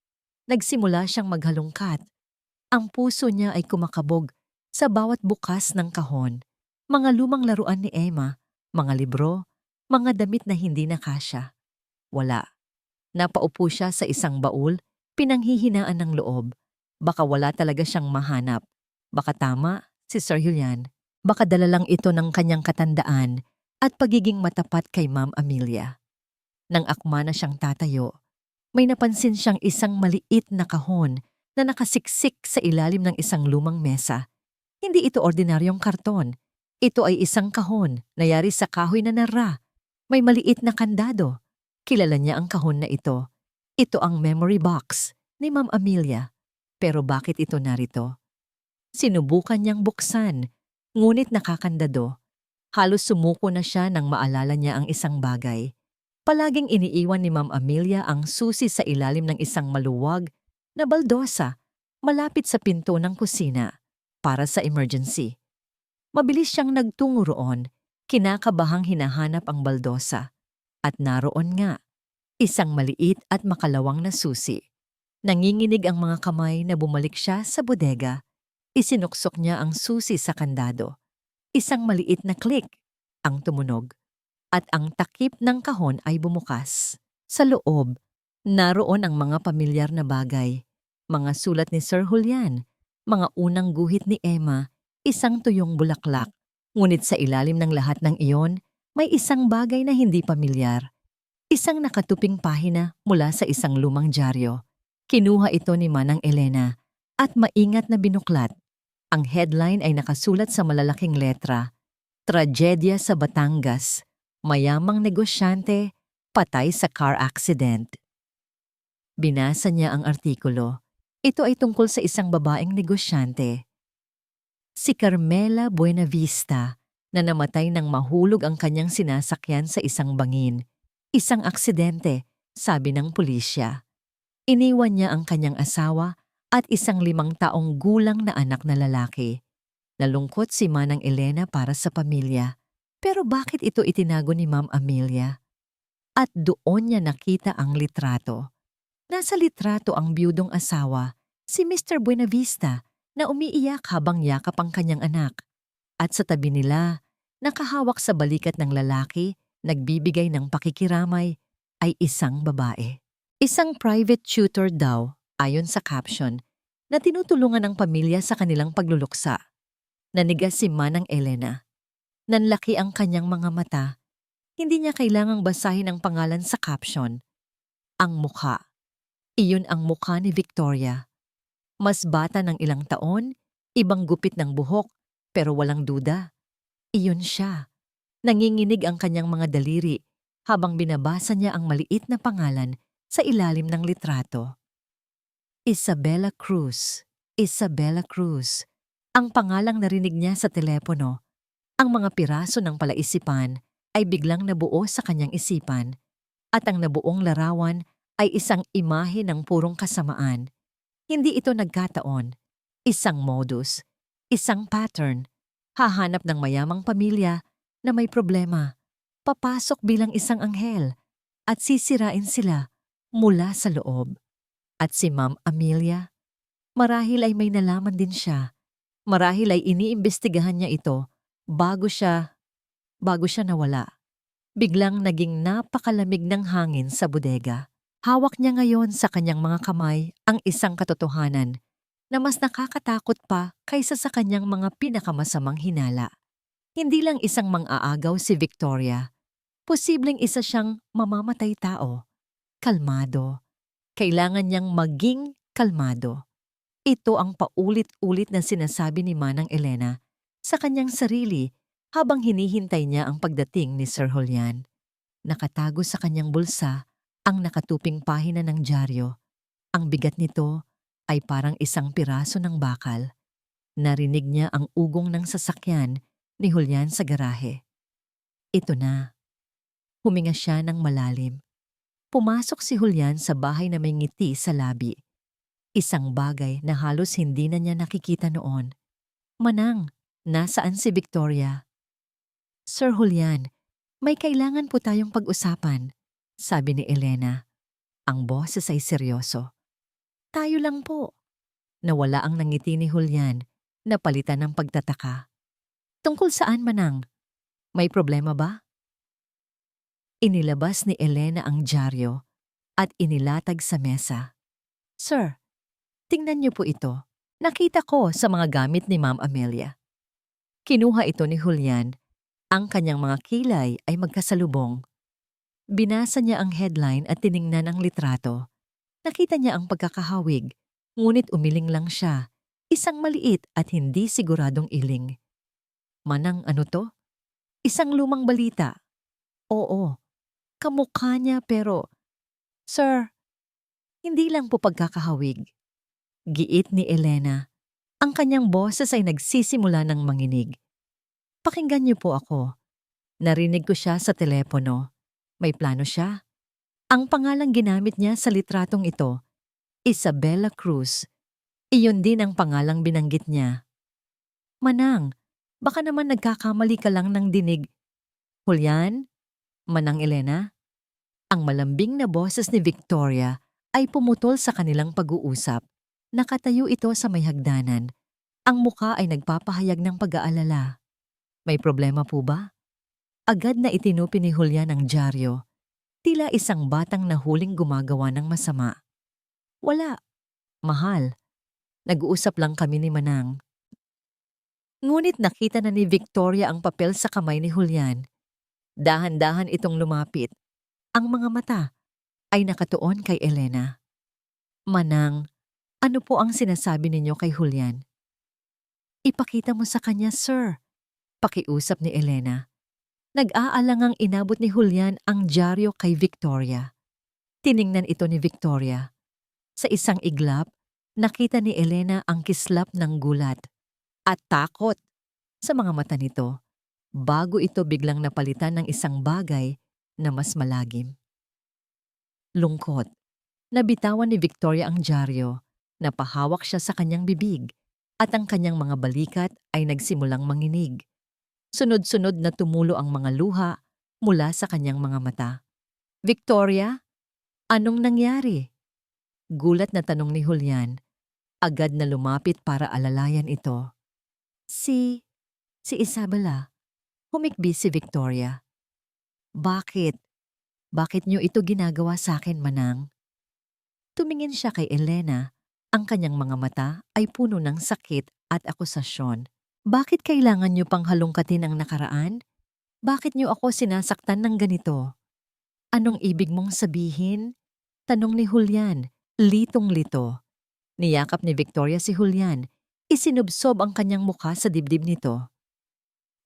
Nagsimula siyang maghalungkat. Ang puso niya ay kumakabog sa bawat bukas ng kahon. Mga lumang laruan ni Emma, mga libro, mga damit na hindi nakasya. Wala. Napaupo siya sa isang baul, pinanghihinaan ng loob. Baka wala talaga siyang mahanap. Baka tama si Sir Julian. Baka dala lang ito ng kanyang katandaan at pagiging matapat kay Ma'am Amelia. Nang akma na siyang tatayo, may napansin siyang isang maliit na kahon na nakasiksik sa ilalim ng isang lumang mesa. Hindi ito ordinaryong karton. Ito ay isang kahon na yari sa kahoy na nara. May maliit na kandado. Kilala niya ang kahon na ito. Ito ang memory box ni Ma'am Amelia. Pero bakit ito narito? Sinubukan niyang buksan, ngunit nakakandado. Halos sumuko na siya nang maalala niya ang isang bagay. Palaging iniiwan ni Ma'am Amelia ang susi sa ilalim ng isang maluwag na baldosa malapit sa pinto ng kusina para sa emergency. Mabilis siyang nagtungo roon, kinakabahang hinahanap ang baldosa. At naroon nga, isang maliit at makalawang na susi. Nanginginig ang mga kamay na bumalik siya sa bodega. Isinuksok niya ang susi sa kandado. Isang maliit na click ang tumunog at ang takip ng kahon ay bumukas. Sa loob, naroon ang mga pamilyar na bagay, mga sulat ni Sir Julian, mga unang guhit ni Emma, isang tuyong bulaklak. Ngunit sa ilalim ng lahat ng iyon, may isang bagay na hindi pamilyar. Isang nakatuping pahina mula sa isang lumang dyaryo. Kinuha ito ni Manang Elena at maingat na binuklat. Ang headline ay nakasulat sa malalaking letra, Tragedya sa Batangas, mayamang negosyante, patay sa car accident. Binasa niya ang artikulo. Ito ay tungkol sa isang babaeng negosyante. Si Carmela Buenavista na namatay nang mahulog ang kanyang sinasakyan sa isang bangin. Isang aksidente, sabi ng pulisya. Iniwan niya ang kanyang asawa at isang 5 taong gulang na anak na lalaki. Nalungkot si Manang Elena para sa pamilya. Pero bakit ito itinago ni Ma'am Amelia? At doon niya nakita ang litrato. Nasa litrato ang biyudong asawa, si Mr. Buenavista, na umiiyak habang yakap ang kanyang anak. At sa tabi nila, nakahawak sa balikat ng lalaki, nagbibigay ng pakikiramay, ay isang babae. Isang private tutor daw, ayon sa caption, na tinutulungan ng pamilya sa kanilang pagluluksa. Nanigas si Manang Elena. Nanlaki ang kanyang mga mata. Hindi niya kailangang basahin ang pangalan sa caption. Ang mukha. Iyon ang mukha ni Victoria. Mas bata ng ilang taon, ibang gupit ng buhok, pero walang duda. Iyon siya. Nanginginig ang kanyang mga daliri habang binabasa niya ang maliit na pangalan sa ilalim ng litrato. Isabella Cruz. Isabella Cruz. Ang pangalang narinig niya sa telepono. Ang mga piraso ng palaisipan ay biglang nabuo sa kanyang isipan at ang nabuong larawan ay isang imahe ng purong kasamaan. Hindi ito nagkataon. Isang modus, isang pattern. Hahanap ng mayamang pamilya na may problema. Papasok bilang isang anghel at sisirain sila mula sa loob. At si Ma'am Amelia, marahil ay may nalaman din siya. Marahil ay iniimbestigahan niya ito bago siya nawala. Biglang naging napakalamig ng hangin sa bodega. Hawak niya ngayon sa kanyang mga kamay ang isang katotohanan na mas nakakatakot pa kaysa sa kanyang mga pinakamasamang hinala. Hindi lang isang mang-aagaw si Victoria. Posibleng isa siyang mamamatay tao. Kalmado. Kailangan niyang maging kalmado. Ito ang paulit-ulit na sinasabi ni Manang Elena sa kanyang sarili habang hinihintay niya ang pagdating ni Sir Julian. Nakatago sa kanyang bulsa ang nakatuping pahina ng dyaryo. Ang bigat nito ay parang isang piraso ng bakal. Narinig niya ang ugong ng sasakyan ni Julian sa garahe. Ito na. Huminga siya ng malalim. Pumasok si Julian sa bahay na may ngiti sa labi. Isang bagay na halos hindi na niya nakikita noon. Manang, nasaan si Victoria? Sir Julian, may kailangan po tayong pag-usapan, sabi ni Elena. Ang boses ay seryoso. Tayo lang po. Nawala ang nangiti ni Julian, napalitan ng pagtataka. Tungkol saan, Manang? May problema ba? Inilabas ni Elena ang dyaryo at inilatag sa mesa. Sir, tingnan niyo po ito. Nakita ko sa mga gamit ni Ma'am Amelia. Kinuha ito ni Julian. Ang kanyang mga kilay ay magkasalubong. Binasa niya ang headline at tiningnan ang litrato. Nakita niya ang pagkakahawig, ngunit umiling lang siya. Isang maliit at hindi siguradong iling. Manang, ano to? Isang lumang balita. Oo, kamukha niya pero... Sir, hindi lang po pagkakahawig. Giit ni Elena. Ang kanyang boses ay nagsisimula ng manginig. Pakinggan niyo po ako. Narinig ko siya sa telepono. May plano siya. Ang pangalang ginamit niya sa litratong ito, Isabella Cruz. Iyon din ang pangalang binanggit niya. Manang, baka naman nagkakamali ka lang ng dinig. Julian? Manang Elena? Ang malambing na boses ni Victoria ay pumutol sa kanilang pag-uusap. Nakatayo ito sa may hagdanan. Ang muka ay nagpapahayag ng pag-aalala. May problema po ba? Agad na itinupi ni Julian ang dyaryo. Tila isang batang nahuling gumagawa ng masama. Wala. Mahal. Nag-uusap lang kami ni Manang. Ngunit nakita na ni Victoria ang papel sa kamay ni Julian. Dahan-dahan itong lumapit. Ang mga mata ay nakatuon kay Elena. Manang, ano po ang sinasabi ninyo kay Julian? Ipakita mo sa kanya, sir. Pakiusap ni Elena. Nag-aalangang inabot ni Julian ang dyaryo kay Victoria. Tiningnan ito ni Victoria. Sa isang iglap, nakita ni Elena ang kislap ng gulat at takot sa mga mata nito bago ito biglang napalitan ng isang bagay na mas malagim. Lungkot. Nabitawan ni Victoria ang dyaryo, napahawak siya sa kanyang bibig at ang kanyang mga balikat ay nagsimulang manginig. Sunod-sunod na tumulo ang mga luha mula sa kanyang mga mata. Victoria, anong nangyari? Gulat na tanong ni Julian. Agad na lumapit para alalayan ito. Si Isabela. Humikbi si Victoria. Bakit? Bakit niyo ito ginagawa sa akin, Manang? Tumingin siya kay Elena. Ang kanyang mga mata ay puno ng sakit at akusasyon. Bakit kailangan niyo pang halongkatin ang nakaraan? Bakit niyo ako sinasaktan ng ganito? Anong ibig mong sabihin? Tanong ni Julian, litong-lito. Niyakap ni Victoria si Julian. Isinubsob ang kanyang mukha sa dibdib nito.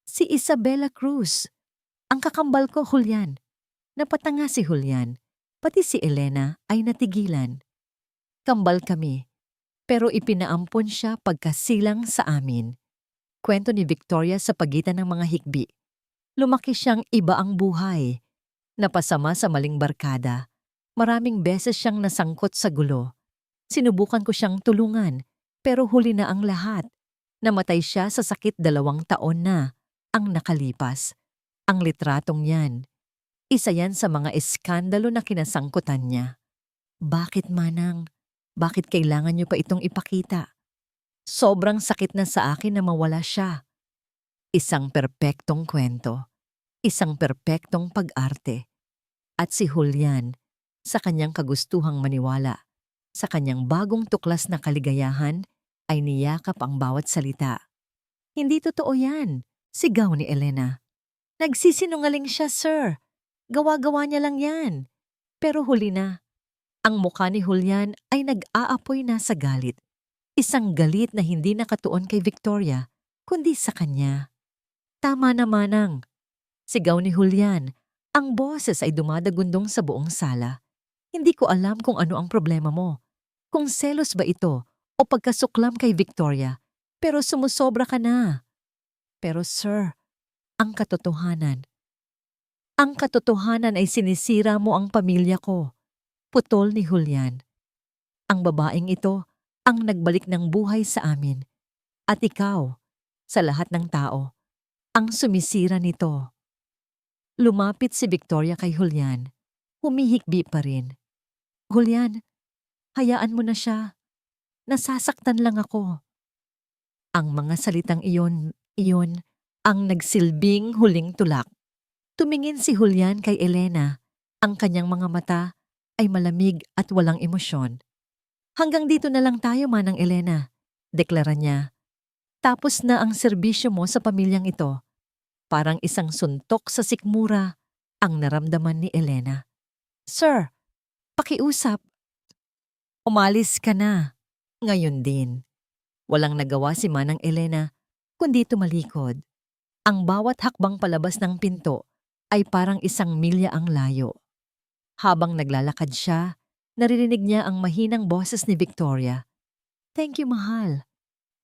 Si Isabela Cruz. Ang kakambal ko, Julian. Napatanga si Julian. Pati si Elena ay natigilan. Kambal kami, pero ipinaampon siya pagkasilang sa amin. Kwento ni Victoria sa pagitan ng mga hikbi. Lumaki siyang iba ang buhay. Napasama sa maling barkada. Maraming beses siyang nasangkot sa gulo. Sinubukan ko siyang tulungan, pero huli na ang lahat. Namatay siya sa sakit 2 taon na ang nakalipas. Ang litratong yan. Isa yan sa mga eskandalo na kinasangkutan niya. Bakit, Manang? Bakit kailangan niyo pa itong ipakita? Sobrang sakit na sa akin na mawala siya. Isang perpektong kwento. Isang perpektong pag-arte. At si Julian, sa kanyang kagustuhang maniwala, sa kanyang bagong tuklas na kaligayahan, ay niyakap ang bawat salita. Hindi totoo yan, sigaw ni Elena. Nagsisinungaling siya, sir. Gawa-gawa niya lang yan. Pero huli na. Ang mukha ni Julian ay nag-aapoy na sa galit. Isang galit na hindi nakatuon kay Victoria, kundi sa kanya. Tama na, Manang. Sigaw ni Julian. Ang boses ay dumadagundong sa buong sala. Hindi ko alam kung ano ang problema mo. Kung selos ba ito o pagkasuklam kay Victoria, pero sumusobra ka na. Pero sir, ang katotohanan ay sinisira mo ang pamilya ko. Putol ni Julian. Ang babaeng ito ang nagbalik ng buhay sa amin. At ikaw, sa lahat ng tao, ang sumisira nito. Lumapit si Victoria kay Julian. Humihikbi pa rin. Julian, hayaan mo na siya. Nasasaktan lang ako. Ang mga salitang iyon ang nagsilbing huling tulak. Tumingin si Julian kay Elena. Ang kanyang mga mata ay malamig at walang emosyon. Hanggang dito na lang tayo, Manang Elena, deklara niya. Tapos na ang serbisyo mo sa pamilyang ito. Parang isang suntok sa sikmura ang naramdaman ni Elena. Sir, pakiusap. Umalis ka na. Ngayon din. Walang nagawa si Manang Elena, kundi tumalikod. Ang bawat hakbang palabas ng pinto ay parang 1 milya ang layo. Habang naglalakad siya, naririnig niya ang mahinang boses ni Victoria. Thank you, mahal.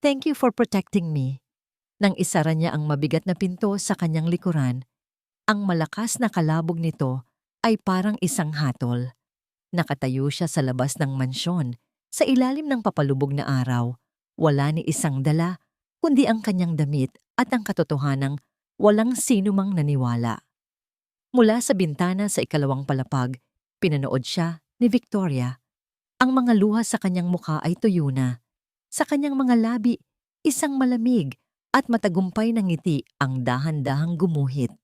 Thank you for protecting me. Nang isara niya ang mabigat na pinto sa kanyang likuran, ang malakas na kalabog nito ay parang isang hatol. Nakatayo siya sa labas ng mansyon, sa ilalim ng papalubog na araw. Wala ni isang dala, kundi ang kanyang damit at ang katotohanang walang sino mang naniwala. Mula sa bintana sa 2 palapag, pinanood siya ni Victoria. Ang mga luha sa kanyang mukha ay tuyo na. Sa kanyang mga labi, isang malamig at matagumpay na ngiti ang dahan-dahang gumuhit.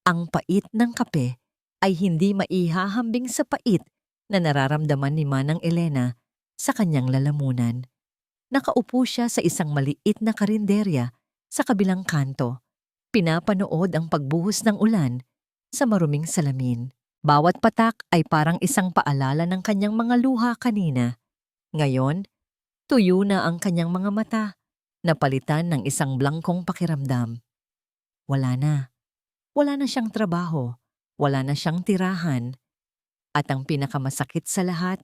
Ang pait ng kape ay hindi maihahambing sa pait na nararamdaman ni Manang Elena sa kanyang lalamunan. Nakaupo siya sa isang maliit na karinderya Sa kabilang kanto, pinapanood ang pagbuhos ng ulan sa maruming salamin. Bawat patak ay parang isang paalala ng kanyang mga luha kanina. Ngayon, tuyo na ang kanyang mga mata, napalitan ng isang blangkong pakiramdam. Wala na. Wala na siyang trabaho. Wala na siyang tirahan. At ang pinakamasakit sa lahat,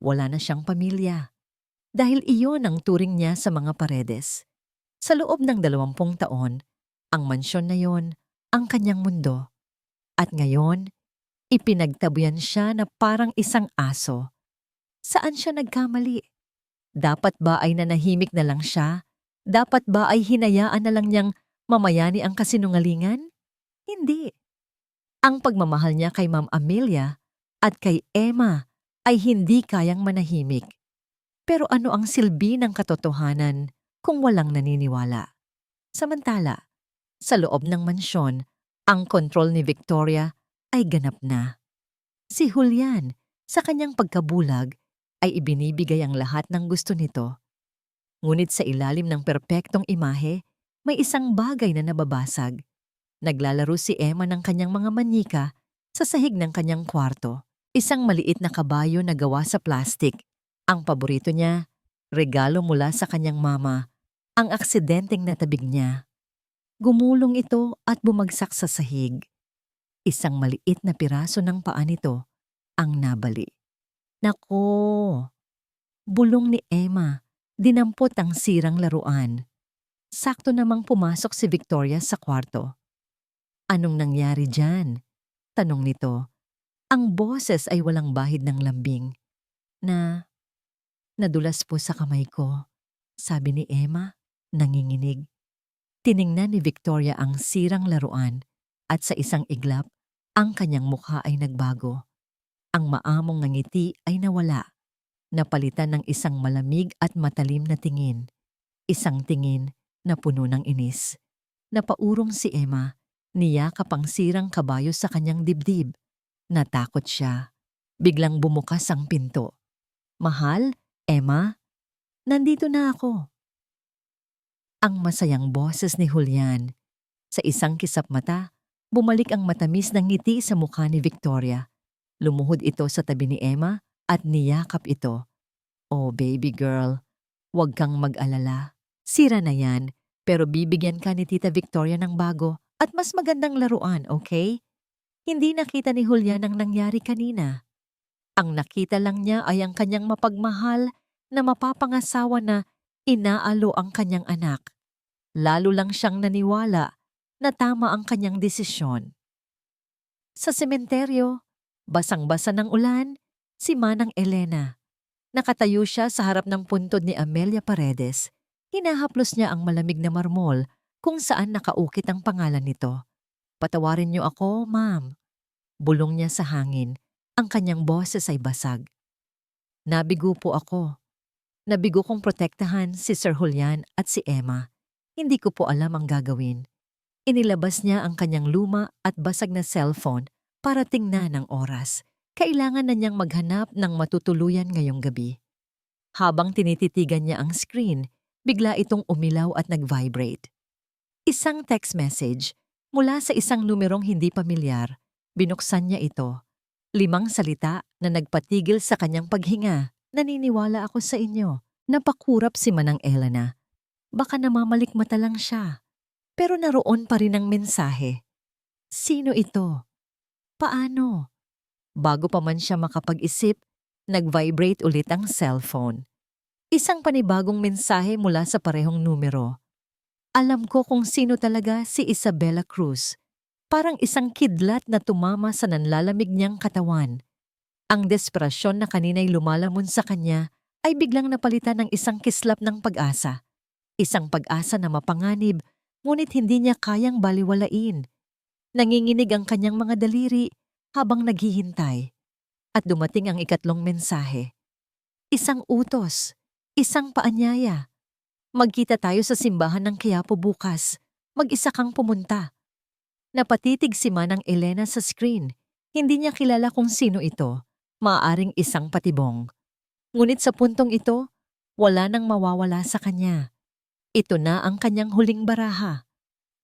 wala na siyang pamilya. Dahil iyon ang turing niya sa mga Paredes. Sa loob ng 20 taon, ang mansyon na yon ang kanyang mundo. At ngayon, ipinagtabuyan siya na parang isang aso. Saan siya nagkamali? Dapat ba ay nanahimik na lang siya? Dapat ba ay hinayaan na lang niyang mamayani ang kasinungalingan? Hindi. Ang pagmamahal niya kay Ma'am Amelia at kay Emma ay hindi kayang manahimik. Pero ano ang silbi ng katotohanan kung walang naniniwala? Samantala, sa loob ng mansyon, ang kontrol ni Victoria ay ganap na. Si Julian, sa kanyang pagkabulag, ay ibinibigay ang lahat ng gusto nito. Ngunit sa ilalim ng perpektong imahe, may isang bagay na nababasag. Naglalaro si Emma ng kanyang mga manyika sa sahig ng kanyang kwarto. Isang maliit na kabayo na gawa sa plastik. Ang paborito niya, regalo mula sa kanyang mama, ang aksidenteng natabig niya. Gumulong ito at bumagsak sa sahig. Isang maliit na piraso ng paa nito ang nabali. Nako! Bulong ni Emma, dinampot ang sirang laruan. Sakto namang pumasok si Victoria sa kwarto. Anong nangyari dyan? Tanong nito. Ang boses ay walang bahid ng lambing. Nadulas po sa kamay ko, sabi ni Emma, nanginginig. Tiningnan ni Victoria ang sirang laruan at sa isang iglap, ang kanyang mukha ay nagbago. Ang maamong ngiti ay nawala, napalitan ng isang malamig at matalim na tingin. Isang tingin na puno ng inis. Napaurong si Emma, niyakap ang sirang kabayo sa kanyang dibdib. Natakot siya. Biglang bumukas ang pinto. Mahal, Emma, nandito na ako. Ang masayang boses ni Julian. Sa isang kisap mata, bumalik ang matamis na ngiti sa mukha ni Victoria. Lumuhod ito sa tabi ni Emma at niyakap ito. Oh baby girl, huwag kang mag-alala. Sira na yan, pero bibigyan ka ni Tita Victoria ng bago at mas magandang laruan, okay? Hindi nakita ni Julian ang nangyari kanina. Ang nakita lang niya ay ang kanyang mapagmahal na mapapangasawa na inaalo ang kanyang anak. Lalo lang siyang naniwala na tama ang kanyang desisyon. Sa sementeryo, basang-basa ng ulan, si Manang Elena. Nakatayo siya sa harap ng puntod ni Amelia Paredes. Hinahaplos niya ang malamig na marmol kung saan nakaukit ang pangalan nito. Patawarin niyo ako, ma'am. Bulong niya sa hangin. Ang kanyang boses ay basag. Nabigo po ako. Nabigo kong protektahan si Sir Julian at si Emma. Hindi ko po alam ang gagawin. Inilabas niya ang kanyang luma at basag na cellphone para tingnan ang oras. Kailangan na niyang maghanap ng matutuluyan ngayong gabi. Habang tinititigan niya ang screen, bigla itong umilaw at nag-vibrate. Isang text message mula sa isang numerong hindi pamilyar. Binuksan niya ito. 5 salita na nagpatigil sa kanyang paghinga. Naniniwala ako sa inyo. Napakurap si Manang Elena. Baka namamalikmata lang siya. Pero naroon pa rin ang mensahe. Sino ito? Paano? Bago pa man siya makapag-isip, nag-vibrate ulit ang cellphone. Isang panibagong mensahe mula sa parehong numero. Alam ko kung sino talaga si Isabella Cruz. Parang isang kidlat na tumama sa nanlalamig niyang katawan. Ang desperasyon na kanina'y lumalamon sa kanya ay biglang napalitan ng isang kislap ng pag-asa. Isang pag-asa na mapanganib, ngunit hindi niya kayang baliwalain. Nanginginig ang kanyang mga daliri habang naghihintay. At dumating ang ikatlong mensahe. Isang utos, isang paanyaya. Magkita tayo sa simbahan ng Quiapo bukas. Mag-isa kang pumunta. Napatitig si Manang Elena sa screen. Hindi niya kilala kung sino ito. Maaaring isang patibong. Ngunit sa puntong ito, wala nang mawawala sa kanya. Ito na ang kanyang huling baraha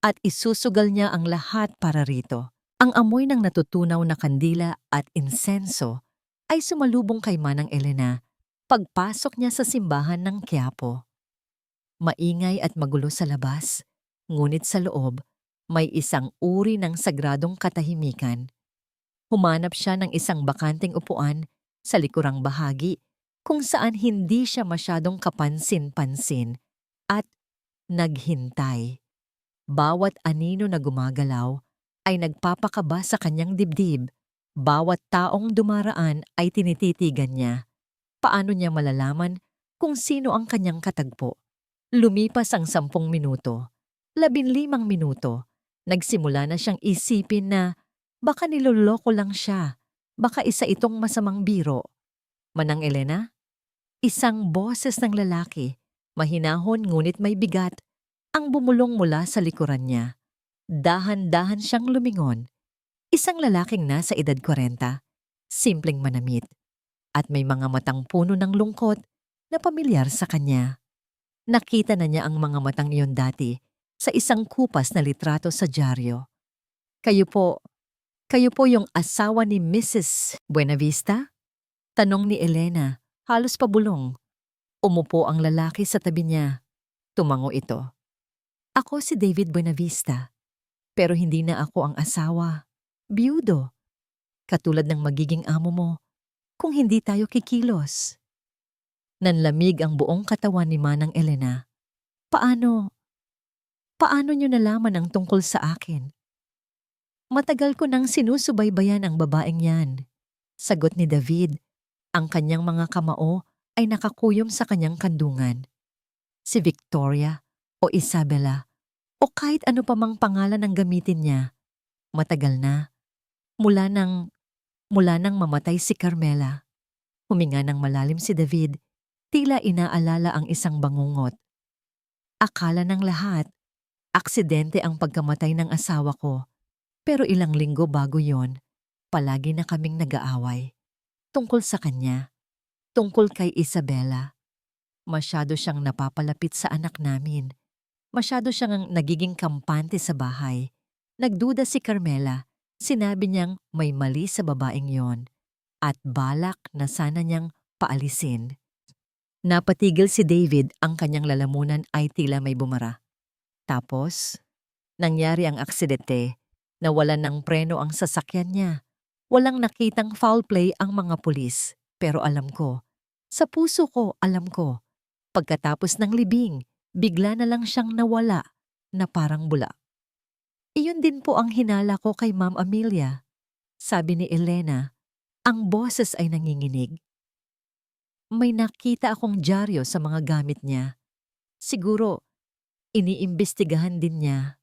at isusugal niya ang lahat para rito. Ang amoy ng natutunaw na kandila at insenso ay sumalubong kay Manang Elena pagpasok niya sa simbahan ng Quiapo. Maingay at magulo sa labas, ngunit sa loob, may isang uri ng sagradong katahimikan. Humanap siya ng isang bakanting upuan sa likurang bahagi kung saan hindi siya masyadong kapansin-pansin at naghintay. Bawat anino na gumagalaw ay nagpapakaba sa kanyang dibdib. Bawat taong dumaraan ay tinititigan niya. Paano niya malalaman kung sino ang kanyang katagpo? Lumipas ang 10 minuto, 15 minuto. Nagsimula na siyang isipin na baka niloloko lang siya. Baka isa itong masamang biro. Manang Elena? Isang boses ng lalaki, mahinahon ngunit may bigat, ang bumulong mula sa likuran niya. Dahan-dahan siyang lumingon. Isang lalaking nasa edad 40, simpleng manamit, at may mga matang puno ng lungkot na pamilyar sa kanya. Nakita na niya ang mga matang iyon dati sa isang kupas na litrato sa dyaryo. Kayo po yung asawa ni Mrs. Buenavista? Tanong ni Elena, halos pabulong. Umupo ang lalaki sa tabi niya. Tumango ito. Ako si David Buenavista, pero hindi na ako ang asawa. Biyudo. Katulad ng magiging amo mo, kung hindi tayo kikilos. Nanlamig ang buong katawan ni Manang Elena. Paano niyo nalaman ang tungkol sa akin? Matagal ko nang sinusubaybayan ang babaeng yan. Sagot ni David, ang kanyang mga kamao ay nakakuyom sa kanyang kandungan. Si Victoria o Isabela o kahit ano pa mang pangalan ang gamitin niya. Matagal na. Mula nang mamatay si Carmela. Huminga ng malalim si David, tila inaalala ang isang bangungot. Akala ng lahat, aksidente ang pagkamatay ng asawa ko. Pero ilang linggo bago yon, palagi na kaming nag-aaway. Tungkol sa kanya, tungkol kay Isabela. Masyado siyang napapalapit sa anak namin. Masyado siyang nagiging kampante sa bahay. Nagduda si Carmela. Sinabi niyang may mali sa babaeng yon at balak na sana niyang paalisin. Napatigil si David, ang kanyang lalamunan ay tila may bumara. Tapos, nangyari ang aksidente. Nawalan ng preno ang sasakyan niya. Walang nakitang foul play ang mga pulis. Pero alam ko, sa puso ko alam ko, pagkatapos ng libing, bigla na lang siyang nawala na parang bula. Iyon din po ang hinala ko kay Ma'am Amelia. Sabi ni Elena, ang boses ay nanginginig. May nakita akong dyaryo sa mga gamit niya. Siguro, iniimbestigahan din niya.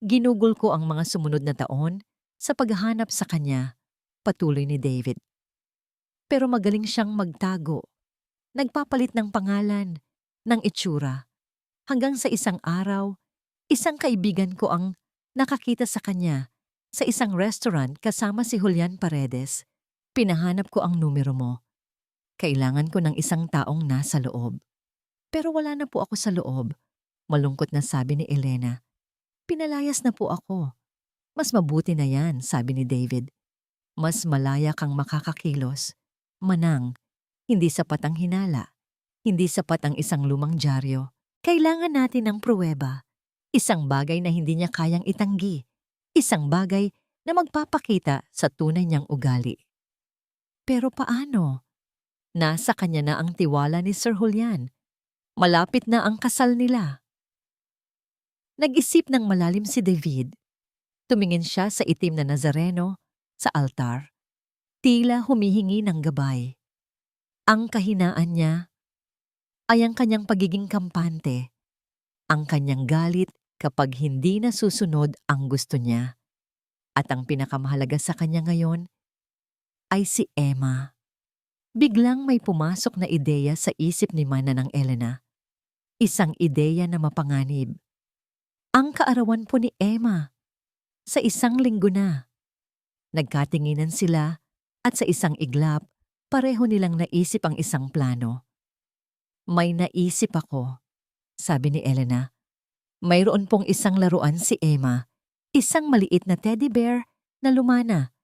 Ginugol ko ang mga sumunod na taon sa paghahanap sa kanya, patuloy ni David. Pero magaling siyang magtago. Nagpapalit ng pangalan, ng itsura. Hanggang sa isang araw, isang kaibigan ko ang nakakita sa kanya sa isang restaurant kasama si Julian Paredes. Pinahanap ko ang numero mo. Kailangan ko ng isang taong nasa loob. Pero wala na po ako sa loob, malungkot na sabi ni Elena. Pinalayas na po ako. Mas mabuti na yan, sabi ni David. Mas malaya kang makakakilos. Manang, hindi sapat ang hinala. Hindi sapat ang isang lumang dyaryo. Kailangan natin ng pruweba. Isang bagay na hindi niya kayang itanggi. Isang bagay na magpapakita sa tunay niyang ugali. Pero paano? Nasa kanya na ang tiwala ni Sir Julian. Malapit na ang kasal nila. Nag-isip ng malalim si David. Tumingin siya sa itim na Nazareno sa altar. Tila humihingi ng gabay. Ang kahinaan niya ay ang kanyang pagiging kampante. Ang kanyang galit kapag hindi nasusunod ang gusto niya. At ang pinakamahalaga sa kanya ngayon ay si Emma. Biglang may pumasok na ideya sa isip ni Manang Elena. Isang ideya na mapanganib. Ang kaarawan po ni Emma. Sa isang linggo na. Nagkatinginan sila at sa isang iglap, pareho nilang naisip ang isang plano. May naisip ako. sabi ni Elena. Mayroon pong isang laruan si Emma, isang maliit na teddy bear na lumana.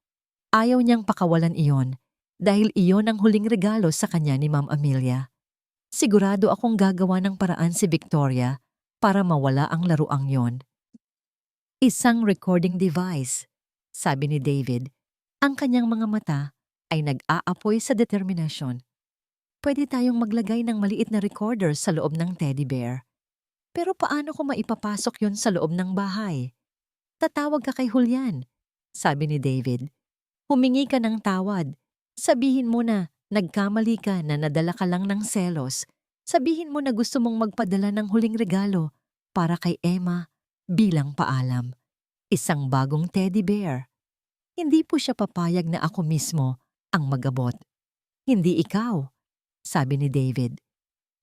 Ayaw niyang pakawalan iyon dahil iyon ang huling regalo sa kanya ni Ma'am Amelia. Sigurado akong gagawa ng paraan si Victoria para mawala ang laruang yon. Isang recording device, sabi ni David. Ang kanyang mga mata ay nag-aapoy sa determinasyon. Pwede tayong maglagay ng maliit na recorder sa loob ng teddy bear. Pero paano ko maipapasok yon sa loob ng bahay? Tatawag ka kay Julian, sabi ni David. Humingi ka ng tawad. Sabihin mo na nagkamali ka na nadala ka lang ng selos. Sabihin mo na gusto mong magpadala ng huling regalo para kay Emma bilang paalam. Isang bagong teddy bear. Hindi po siya papayag na ako mismo ang magabot. Hindi ikaw, sabi ni David.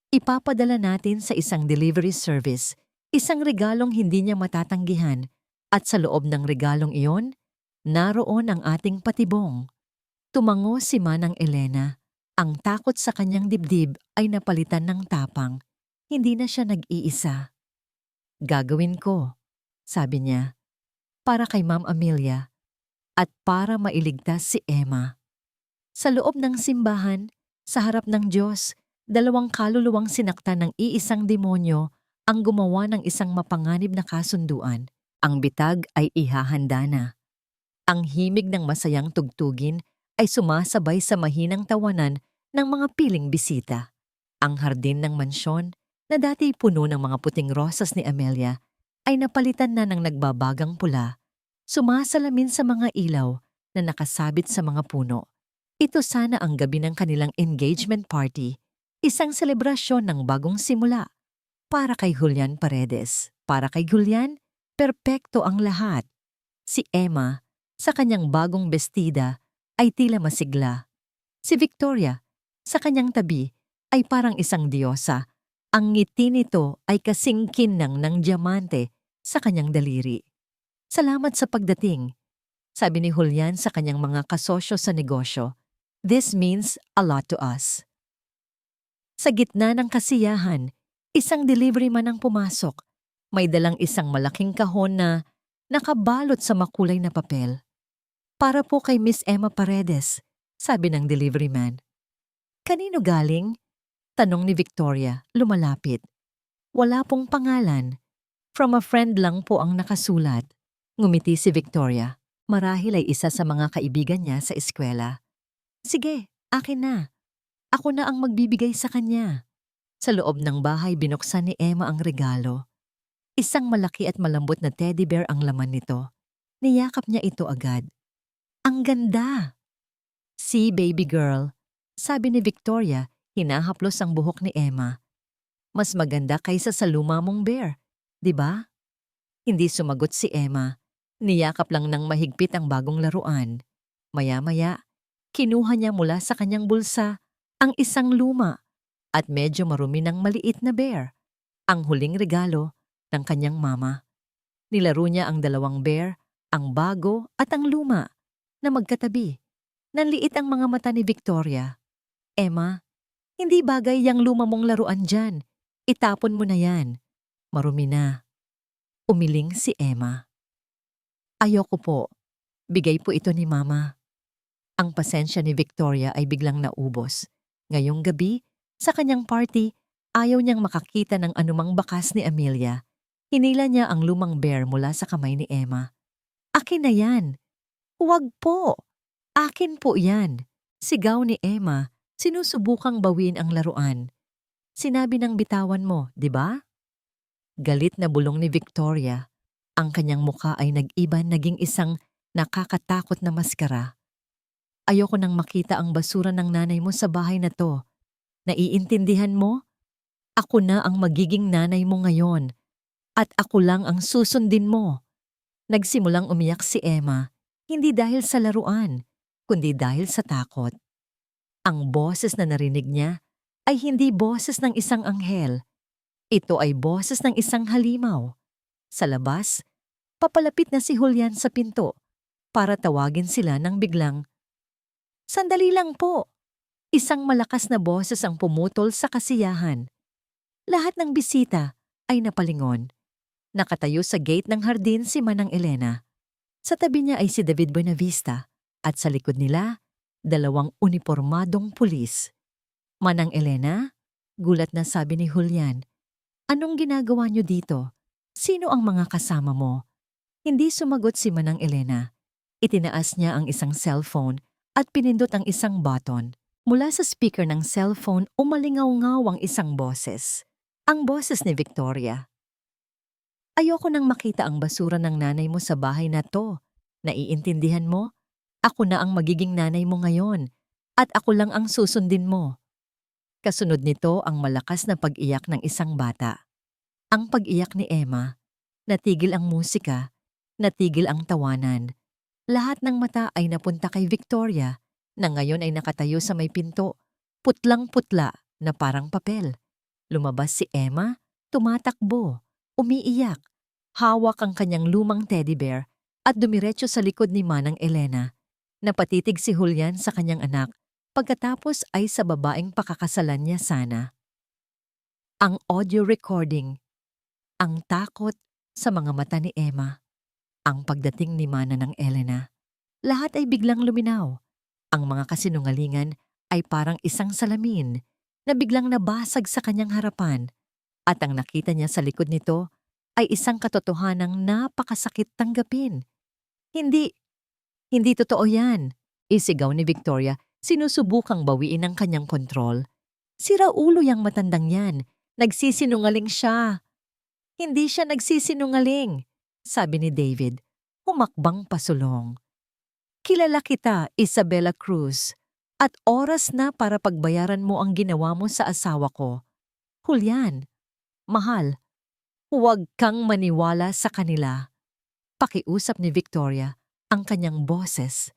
Ipapadala natin sa isang delivery service, isang regalong hindi niya matatanggihan, at sa loob ng regalong iyon, naroon ang ating patibong. Tumango si Manang Elena. Ang takot sa kanyang dibdib ay napalitan ng tapang. Hindi na siya nag-iisa. Gagawin ko, sabi niya, para kay Ma'am Amelia at para mailigtas si Emma. Sa loob ng simbahan, sa harap ng Diyos, dalawang kaluluwang sinaktan ng iisang demonyo ang gumawa ng isang mapanganib na kasunduan. Ang bitag ay ihahanda na. Ang himig ng masayang tugtugin ay sumasabay sa mahinang tawanan ng mga piling bisita. Ang hardin ng mansyon, na dati puno ng mga puting rosas ni Amelia, ay napalitan na ng nagbabagang pula, sumasalamin sa mga ilaw na nakasabit sa mga puno. Ito sana ang gabi ng kanilang engagement party, isang selebrasyon ng bagong simula. Para kay Julian Paredes. Para kay Julian, perpekto ang lahat. Si Emma, sa kanyang bagong bestida, ay tila masigla. Si Victoria, sa kanyang tabi, ay parang isang diyosa. Ang ngiti nito ay kasing kinang ng diamante sa kanyang daliri. Salamat sa pagdating, sabi ni Julian sa kanyang mga kasosyo sa negosyo. This means a lot to us. Sa gitna ng kasiyahan, isang delivery man ang pumasok. May dalang isang malaking kahon na nakabalot sa makulay na papel. Para po kay Miss Emma Paredes, sabi ng delivery man. Kanino galing? Tanong ni Victoria, lumalapit. Wala pong pangalan. From a friend lang po ang nakasulat. Ngumiti si Victoria. Marahil ay isa sa mga kaibigan niya sa eskwela. Sige, akin na. Ako na ang magbibigay sa kanya. Sa loob ng bahay binuksan ni Emma ang regalo. Isang malaki at malambot na teddy bear ang laman nito. Niyakap niya ito agad. Ang ganda! See, baby girl, sabi ni Victoria, hinahaplos ang buhok ni Emma. Mas maganda kaysa sa luma mong bear, di ba? Hindi sumagot si Emma. Niyakap lang ng mahigpit ang bagong laruan. Maya-maya, kinuha niya mula sa kanyang bulsa ang isang luma at medyo marumi ng maliit na bear, ang huling regalo ng kanyang mama. Nilaro niya ang dalawang bear, ang bago at ang luma, na magkatabi. Nanliit ang mga mata ni Victoria. Emma, hindi bagay yang luma mong laruan dyan. Itapon mo na yan. Marumi na. Umiling si Emma. Ayoko po. Bigay po ito ni Mama. Ang pasensya ni Victoria ay biglang naubos. Ngayong gabi, sa kanyang party, ayaw niyang makakita ng anumang bakas ni Amelia. Hinila niya ang lumang bear mula sa kamay ni Emma. Akin na yan. Huwag po. Akin po yan. Sigaw ni Emma, sinusubukang bawiin ang laruan. Sinabi ng bitawan mo, di ba? Galit na bulong ni Victoria. Ang kanyang muka ay nag-iba, naging isang nakakatakot na maskara. Ayoko nang makita ang basura ng nanay mo sa bahay na to. Naiintindihan mo? Ako na ang magiging nanay mo ngayon. At ako lang ang susundin mo. Nagsimulang umiyak si Emma, hindi dahil sa laruan, kundi dahil sa takot. Ang boses na narinig niya ay hindi boses ng isang anghel. Ito ay boses ng isang halimaw. Sa labas, papalapit na si Julian sa pinto para tawagin sila nang biglang, "Sandali lang po!" Isang malakas na boses ang pumutol sa kasiyahan. Lahat ng bisita ay napalingon. Nakatayo sa gate ng hardin si Manang Elena. Sa tabi niya ay si David Buenavista at sa likod nila, 2 unipormadong pulis. Manang Elena, gulat na sabi ni Julian, "Anong ginagawa niyo dito? Sino ang mga kasama mo?" Hindi sumagot si Manang Elena. Itinaas niya ang isang cellphone at pinindot ang isang button. Mula sa speaker ng cellphone, umalingaw-ngaw ang isang boses. Ang boses ni Victoria. "Ayoko nang makita ang basura ng nanay mo sa bahay na to. Naiintindihan mo? Ako na ang magiging nanay mo ngayon at ako lang ang susundin mo." Kasunod nito ang malakas na pag-iyak ng isang bata. Ang pag-iyak ni Emma. Natigil ang musika, natigil ang tawanan. Lahat ng mata ay napunta kay Victoria na ngayon ay nakatayo sa may pinto, putlang-putla na parang papel. Lumabas si Emma, tumatakbo, umiiyak, hawak ang kanyang lumang teddy bear at dumiretso sa likod ni Manang Elena. Napatitig si Julian sa kanyang anak, pagkatapos ay sa babaeng pakakasalan niya sana. Ang audio recording. Ang takot sa mga mata ni Emma. Ang pagdating ni Manang Elena. Lahat ay biglang luminaw. Ang mga kasinungalingan ay parang isang salamin na biglang nabasag sa kanyang harapan at ang nakita niya sa likod nito ay isang katotohanang napakasakit tanggapin. Hindi totoo yan, isigaw ni Victoria, sinusubukang bawiin ang kanyang kontrol. Sira ulo yang matandang yan, nagsisinungaling siya. Hindi siya nagsisinungaling, sabi ni David, humakbang pasulong. Kilala kita, Isabella Cruz, at oras na para pagbayaran mo ang ginawa mo sa asawa ko. Julian, mahal, huwag kang maniwala sa kanila. Pakiusap ni Victoria, ang kanyang boses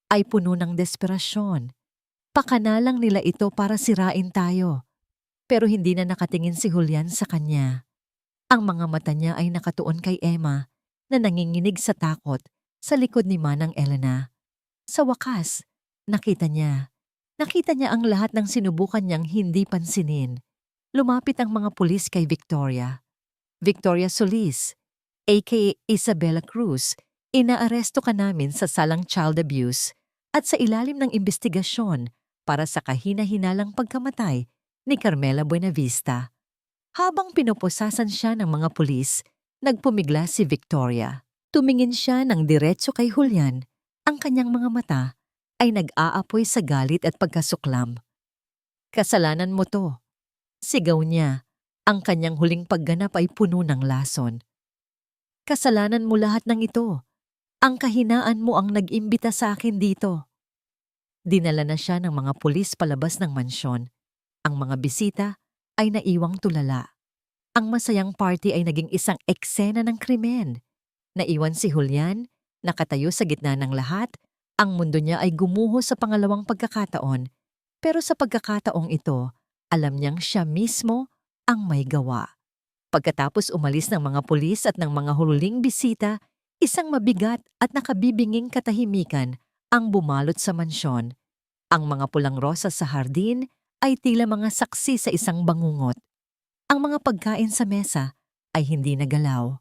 ay puno ng desperasyon. Pakanalang nila ito para sirain tayo. Pero hindi na nakatingin si Julian sa kanya. Ang mga mata niya ay nakatuon kay Emma na nanginginig sa takot sa likod ni Manang Elena. Sa wakas, nakita niya ang lahat ng sinubukan niyang hindi pansinin. Lumapit ang mga pulis kay Victoria. "Victoria Solis, aka Isabella Cruz, inaaresto ka namin sa salang child abuse at sa ilalim ng investigasyon para sa kahina-hinalang pagkamatay ni Carmela Buenavista." Habang pinoposasan siya ng mga pulis, nagpumigla si Victoria. Tumingin siya ng diretso kay Julian. Ang kanyang mga mata ay nag-aapoy sa galit at pagkasuklam. "Kasalanan mo to," sigaw niya. Ang kanyang huling pagganap ay puno ng lason. "Kasalanan mo lahat ng ito. Ang kahinaan mo ang nag-imbita sa akin dito." Dinala na siya ng mga pulis palabas ng mansyon. Ang mga bisita ay naiwang tulala. Ang masayang party ay naging isang eksena ng krimen. Naiwan si Julian, nakatayo sa gitna ng lahat. Ang mundo niya ay gumuho sa pangalawang pagkakataon. Pero sa pagkakataong ito, alam niyang siya mismo ang may gawa. Pagkatapos umalis ng mga pulis at ng mga huling bisita, isang mabigat at nakabibinging katahimikan ang bumalot sa mansyon. Ang mga pulang rosas sa hardin ay tila mga saksi sa isang bangungot. Ang mga pagkain sa mesa ay hindi nagalaw.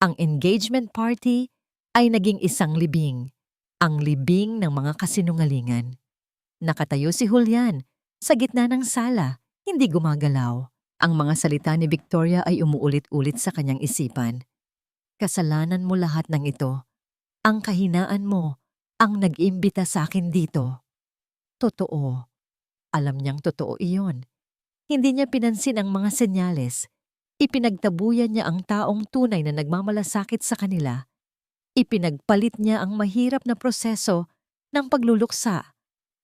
Ang engagement party ay naging isang libing. Ang libing ng mga kasinungalingan. Nakatayo si Julian sa gitna ng sala, hindi gumagalaw. Ang mga salita ni Victoria ay umuulit-ulit sa kanyang isipan. "Kasalanan mo lahat ng ito. Ang kahinaan mo ang nag-imbita sa akin dito." Totoo. Alam niyang totoo iyon. Hindi niya pinansin ang mga senyales. Ipinagtabuyan niya ang taong tunay na nagmamalasakit sa kanila. Ipinagpalit niya ang mahirap na proseso ng pagluluksa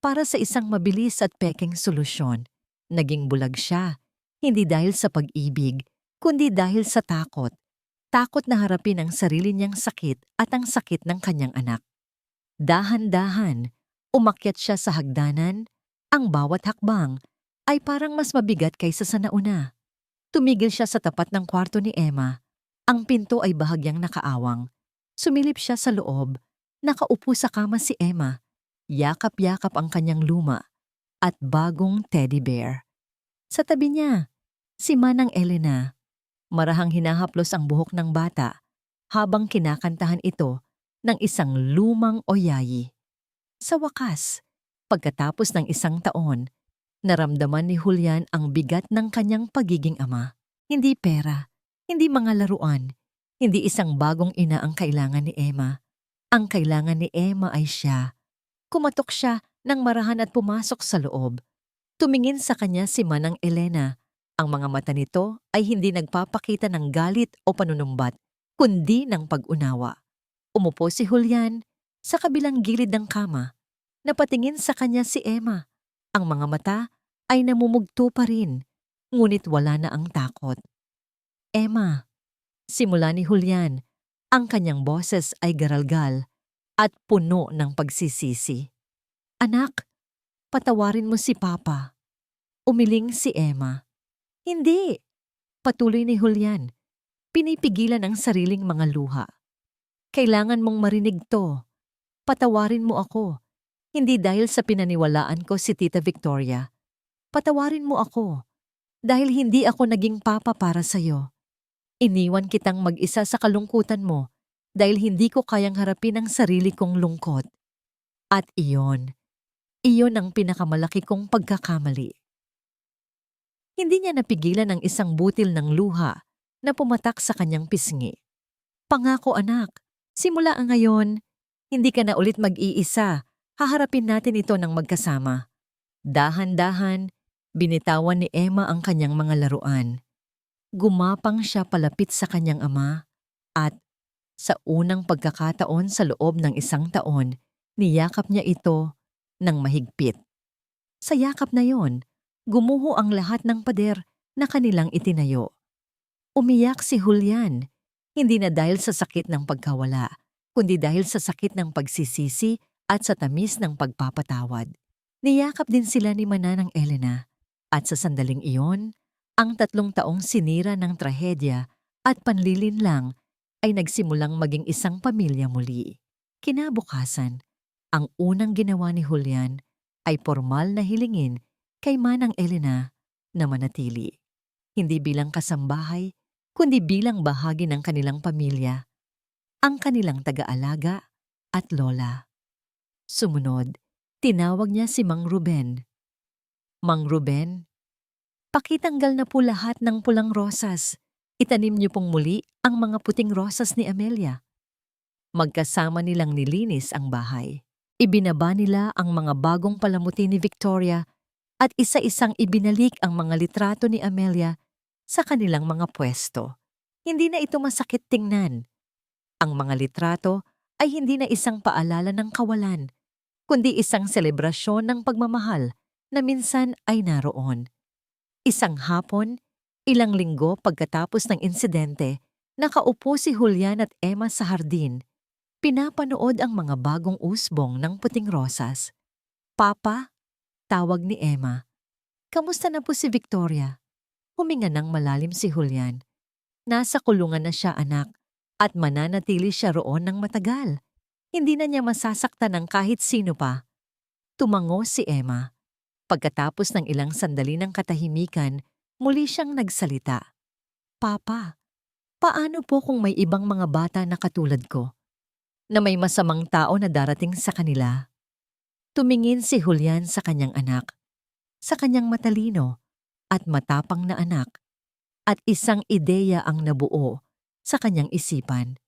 para sa isang mabilis at pekeng solusyon. Naging bulag siya, hindi dahil sa pag-ibig, kundi dahil sa takot. Takot na harapin ang sarili niyang sakit at ang sakit ng kanyang anak. Dahan-dahan, umakyat siya sa hagdanan. Ang bawat hakbang ay parang mas mabigat kaysa sa nauna. Tumigil siya sa tapat ng kwarto ni Emma. Ang pinto ay bahagyang nakaawang. Sumilip siya sa loob. Nakaupo sa kama si Emma. Yakap-yakap ang kanyang luma at bagong teddy bear. Sa tabi niya, si Manang Elena. Marahang hinahaplos ang buhok ng bata habang kinakantahan ito ng isang lumang oyayi. Sa wakas, pagkatapos ng 1 taon, naramdaman ni Julian ang bigat ng kanyang pagiging ama. Hindi pera, hindi mga laruan, hindi isang bagong ina ang kailangan ni Emma. Ang kailangan ni Emma ay siya. Kumatok siya ng marahan at pumasok sa loob. Tumingin sa kanya si Manang Elena. Ang mga mata nito ay hindi nagpapakita ng galit o panunumbat, kundi ng pag-unawa. Umupo si Julian sa kabilang gilid ng kama. Napatingin sa kanya si Emma. Ang mga mata ay namumugto pa rin, ngunit wala na ang takot. Emma, simula ni Julian, ang kanyang boses ay garalgal at puno ng pagsisisi. Anak, patawarin mo si Papa. Umiling si Emma. Hindi, patuloy ni Julian. Pinipigilan ang sariling mga luha. Kailangan mong marinig to. Patawarin mo ako. Hindi dahil sa pinaniwalaan ko si Tita Victoria. Patawarin mo ako. Dahil hindi ako naging papa para sa'yo. Iniwan kitang mag-isa sa kalungkutan mo dahil hindi ko kayang harapin ang sarili kong lungkot. At iyon ang pinakamalaki kong pagkakamali. Hindi niya napigilan ang isang butil ng luha na pumatak sa kanyang pisngi. Pangako anak, simula ang ngayon, hindi ka na ulit mag-iisa. Haharapin natin ito ng magkasama. Dahan-dahan, binitawan ni Emma ang kanyang mga laruan. Gumapang siya palapit sa kanyang ama at sa unang pagkakataon sa loob ng 1 taon, niyakap niya ito ng mahigpit. Sa yakap na yon, gumuho ang lahat ng pader na kanilang itinayo. Umiyak si Julian, hindi na dahil sa sakit ng pagkawala, kundi dahil sa sakit ng pagsisisi at sa tamis ng pagpapatawad. Niyakap din sila ni Manang Elena, at sa sandaling iyon, ang 3 taong sinira ng trahedya at panlilinlang ay nagsimulang maging isang pamilya muli. Kinabukasan, ang unang ginawa ni Julian ay formal na hilingin kay Manang Elena na manatili. Hindi bilang kasambahay, kundi bilang bahagi ng kanilang pamilya, ang kanilang taga-alaga at lola. Sumunod, tinawag niya si Mang Ruben. Mang Ruben, pakitanggal na po lahat ng pulang rosas. Itanim niyo pong muli ang mga puting rosas ni Amelia. Magkasama nilang nilinis ang bahay. Ibinaba nila ang mga bagong palamuti ni Victoria at isa-isang ibinalik ang mga litrato ni Amelia sa kanilang mga pwesto. Hindi na ito masakit tingnan. Ang mga litrato ay hindi na isang paalala ng kawalan, kundi isang selebrasyon ng pagmamahal na minsan ay naroon. Isang hapon, ilang linggo pagkatapos ng insidente, nakaupo si Julian at Emma sa hardin. Pinapanood ang mga bagong usbong ng puting rosas. Papa, tawag ni Emma. Kamusta na po si Victoria? Huminga ng malalim si Julian. Nasa kulungan na siya anak at mananatili siya roon ng matagal. Hindi na niya masasaktan ng kahit sino pa. Tumango si Emma. Pagkatapos ng ilang sandali ng katahimikan, muli siyang nagsalita. Papa, paano po kung may ibang mga bata na katulad ko? Na may masamang tao na darating sa kanila? Tumingin si Julian sa kanyang anak, sa kanyang matalino at matapang na anak, at isang ideya ang nabuo sa kanyang isipan.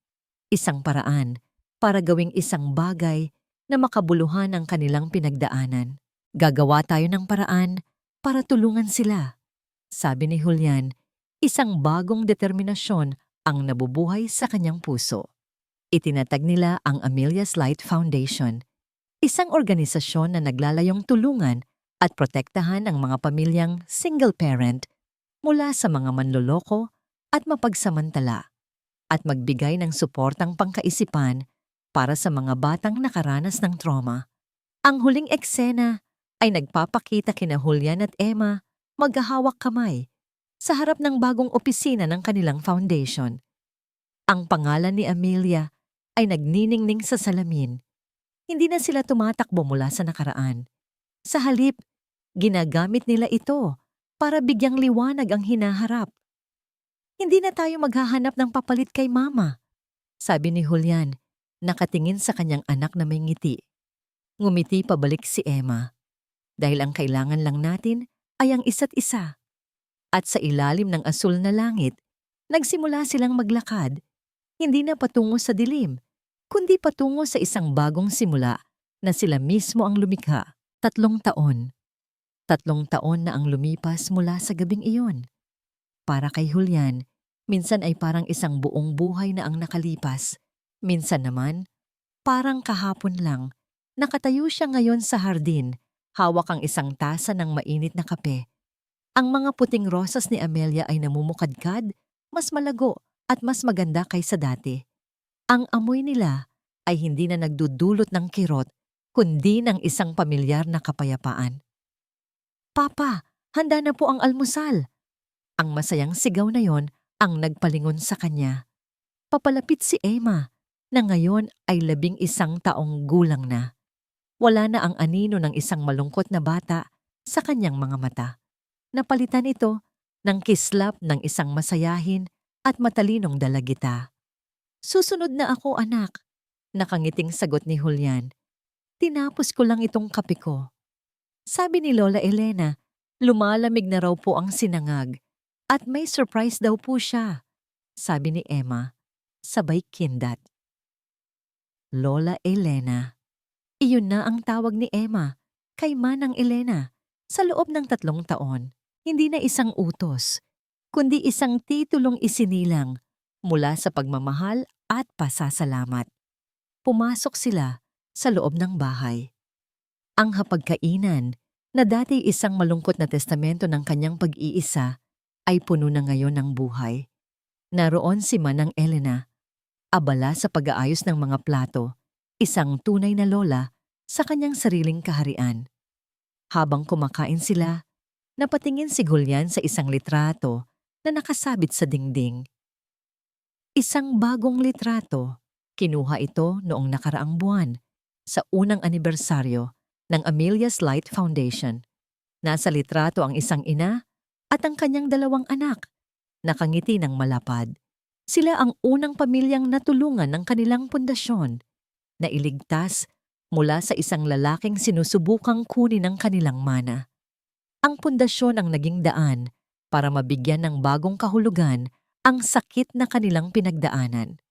Isang paraan para gawing isang bagay na makabuluhan ang kanilang pinagdaanan. Gagawa tayo ng paraan para tulungan sila. Sabi ni Julian, isang bagong determinasyon ang nabubuhay sa kanyang puso. Itinatag nila ang Amelia's Light Foundation, isang organisasyon na naglalayong tulungan at protektahan ang mga pamilyang single-parent mula sa mga manloloko at mapagsamantala at magbigay ng suportang pangkaisipan para sa mga batang nakaranas ng trauma. Ang huling eksena ay nagpapakita kina Julian at Emma maghahawak kamay sa harap ng bagong opisina ng kanilang foundation. Ang pangalan ni Amelia ay nagniningning sa salamin. Hindi na sila tumatakbo mula sa nakaraan. Sa halip, ginagamit nila ito para bigyang liwanag ang hinaharap. Hindi na tayo maghahanap ng papalit kay Mama, sabi ni Julian, nakatingin sa kanyang anak na may ngiti. Ngumiti pabalik si Emma. Dahil ang kailangan lang natin ay ang isa't isa. At sa ilalim ng asul na langit, nagsimula silang maglakad, hindi na patungo sa dilim, kundi patungo sa isang bagong simula na sila mismo ang lumikha. 3 taon. 3 taon na ang lumipas mula sa gabing iyon. Para kay Julian, minsan ay parang isang buong buhay na ang nakalipas. Minsan naman, parang kahapon lang, nakatayo siya ngayon sa hardin, hawak ang isang tasa ng mainit na kape. Ang mga puting rosas ni Amelia ay namumukadkad, mas malago at mas maganda kaysa dati. Ang amoy nila ay hindi na nagdudulot ng kirot, kundi ng isang pamilyar na kapayapaan. "Papa, handa na po ang almusal." Ang masayang sigaw na yon ang nagpalingon sa kanya. Papalapit si Emma, na ngayon ay 11 taong gulang na. Wala na ang anino ng isang malungkot na bata sa kanyang mga mata. Napalitan ito ng kislap ng isang masayahin at matalinong dalagita. "Susunod na ako, anak," nakangiting sagot ni Julian. "Tinapos ko lang itong kape ko." Sabi ni Lola Elena, lumalamig na raw po ang sinangag at may surprise daw po siya, sabi ni Emma, sabay kindat. Lola Elena. Iyon na ang tawag ni Emma kay Manang Elena sa loob ng 3 taon. Hindi na isang utos, kundi isang titulong isinilang mula sa pagmamahal at pasasalamat. Pumasok sila sa loob ng bahay. Ang hapagkainan, na dati isang malungkot na testamento ng kanyang pag-iisa, ay puno na ngayon ng buhay. Naroon si Manang Elena, abala sa pag-aayos ng mga plato, isang tunay na lola sa kanyang sariling kaharian. Habang kumakain sila, napatingin si Julian sa isang litrato na nakasabit sa dingding. Isang bagong litrato, kinuha ito noong nakaraang buwan, sa unang anibersaryo ng Amelia's Light Foundation. Nasa litrato ang isang ina at ang kanyang 2 anak, nakangiti ng malapad. Sila ang unang pamilyang natulungan ng kanilang pundasyon, na iligtas mula sa isang lalaking sinusubukang kunin ng kanilang mana. Ang pundasyon ang naging daan para mabigyan ng bagong kahulugan ang sakit na kanilang pinagdaanan.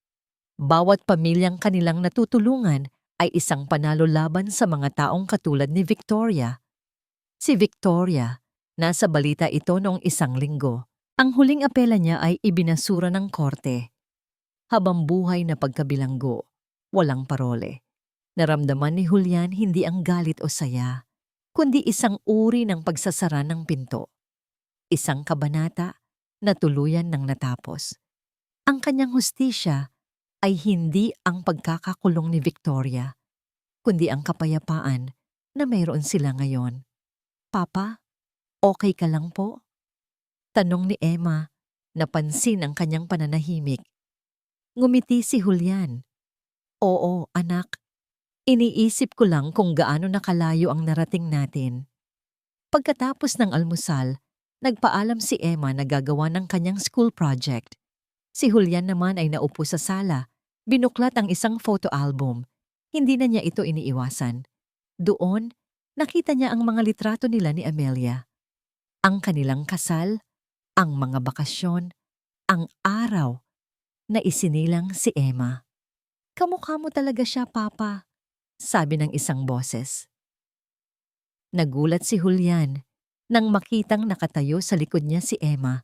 Bawat pamilyang kanilang natutulungan ay isang panalo laban sa mga taong katulad ni Victoria. Si Victoria, nasa balita ito noong 1 linggo. Ang huling apela niya ay ibinasura ng korte. Habang buhay na pagkabilanggo, walang parole. Naramdaman ni Julian hindi ang galit o saya, kundi isang uri ng pagsasara ng pinto. Isang kabanata na tuluyan ng natapos. Ang kanyang hustisya ay hindi ang pagkakakulong ni Victoria, kundi ang kapayapaan na mayroon sila ngayon. "Papa, okay ka lang po?" Tanong ni Emma, napansin ang kanyang pananahimik. Ngumiti si Julian. "Oo, anak. Iniisip ko lang kung gaano nakalayo ang narating natin." Pagkatapos ng almusal, nagpaalam si Emma na gagawa ng kanyang school project. Si Julian naman ay naupo sa sala, binuklat ang isang photo album. Hindi na niya ito iniiwasan. Doon, nakita niya ang mga litrato nila ni Amelia. Ang kanilang kasal, ang mga bakasyon, ang araw na isinilang si Emma. "Kamukha mo talaga siya, Papa," sabi ng isang boses. Nagulat si Julian nang makitang nakatayo sa likod niya si Emma,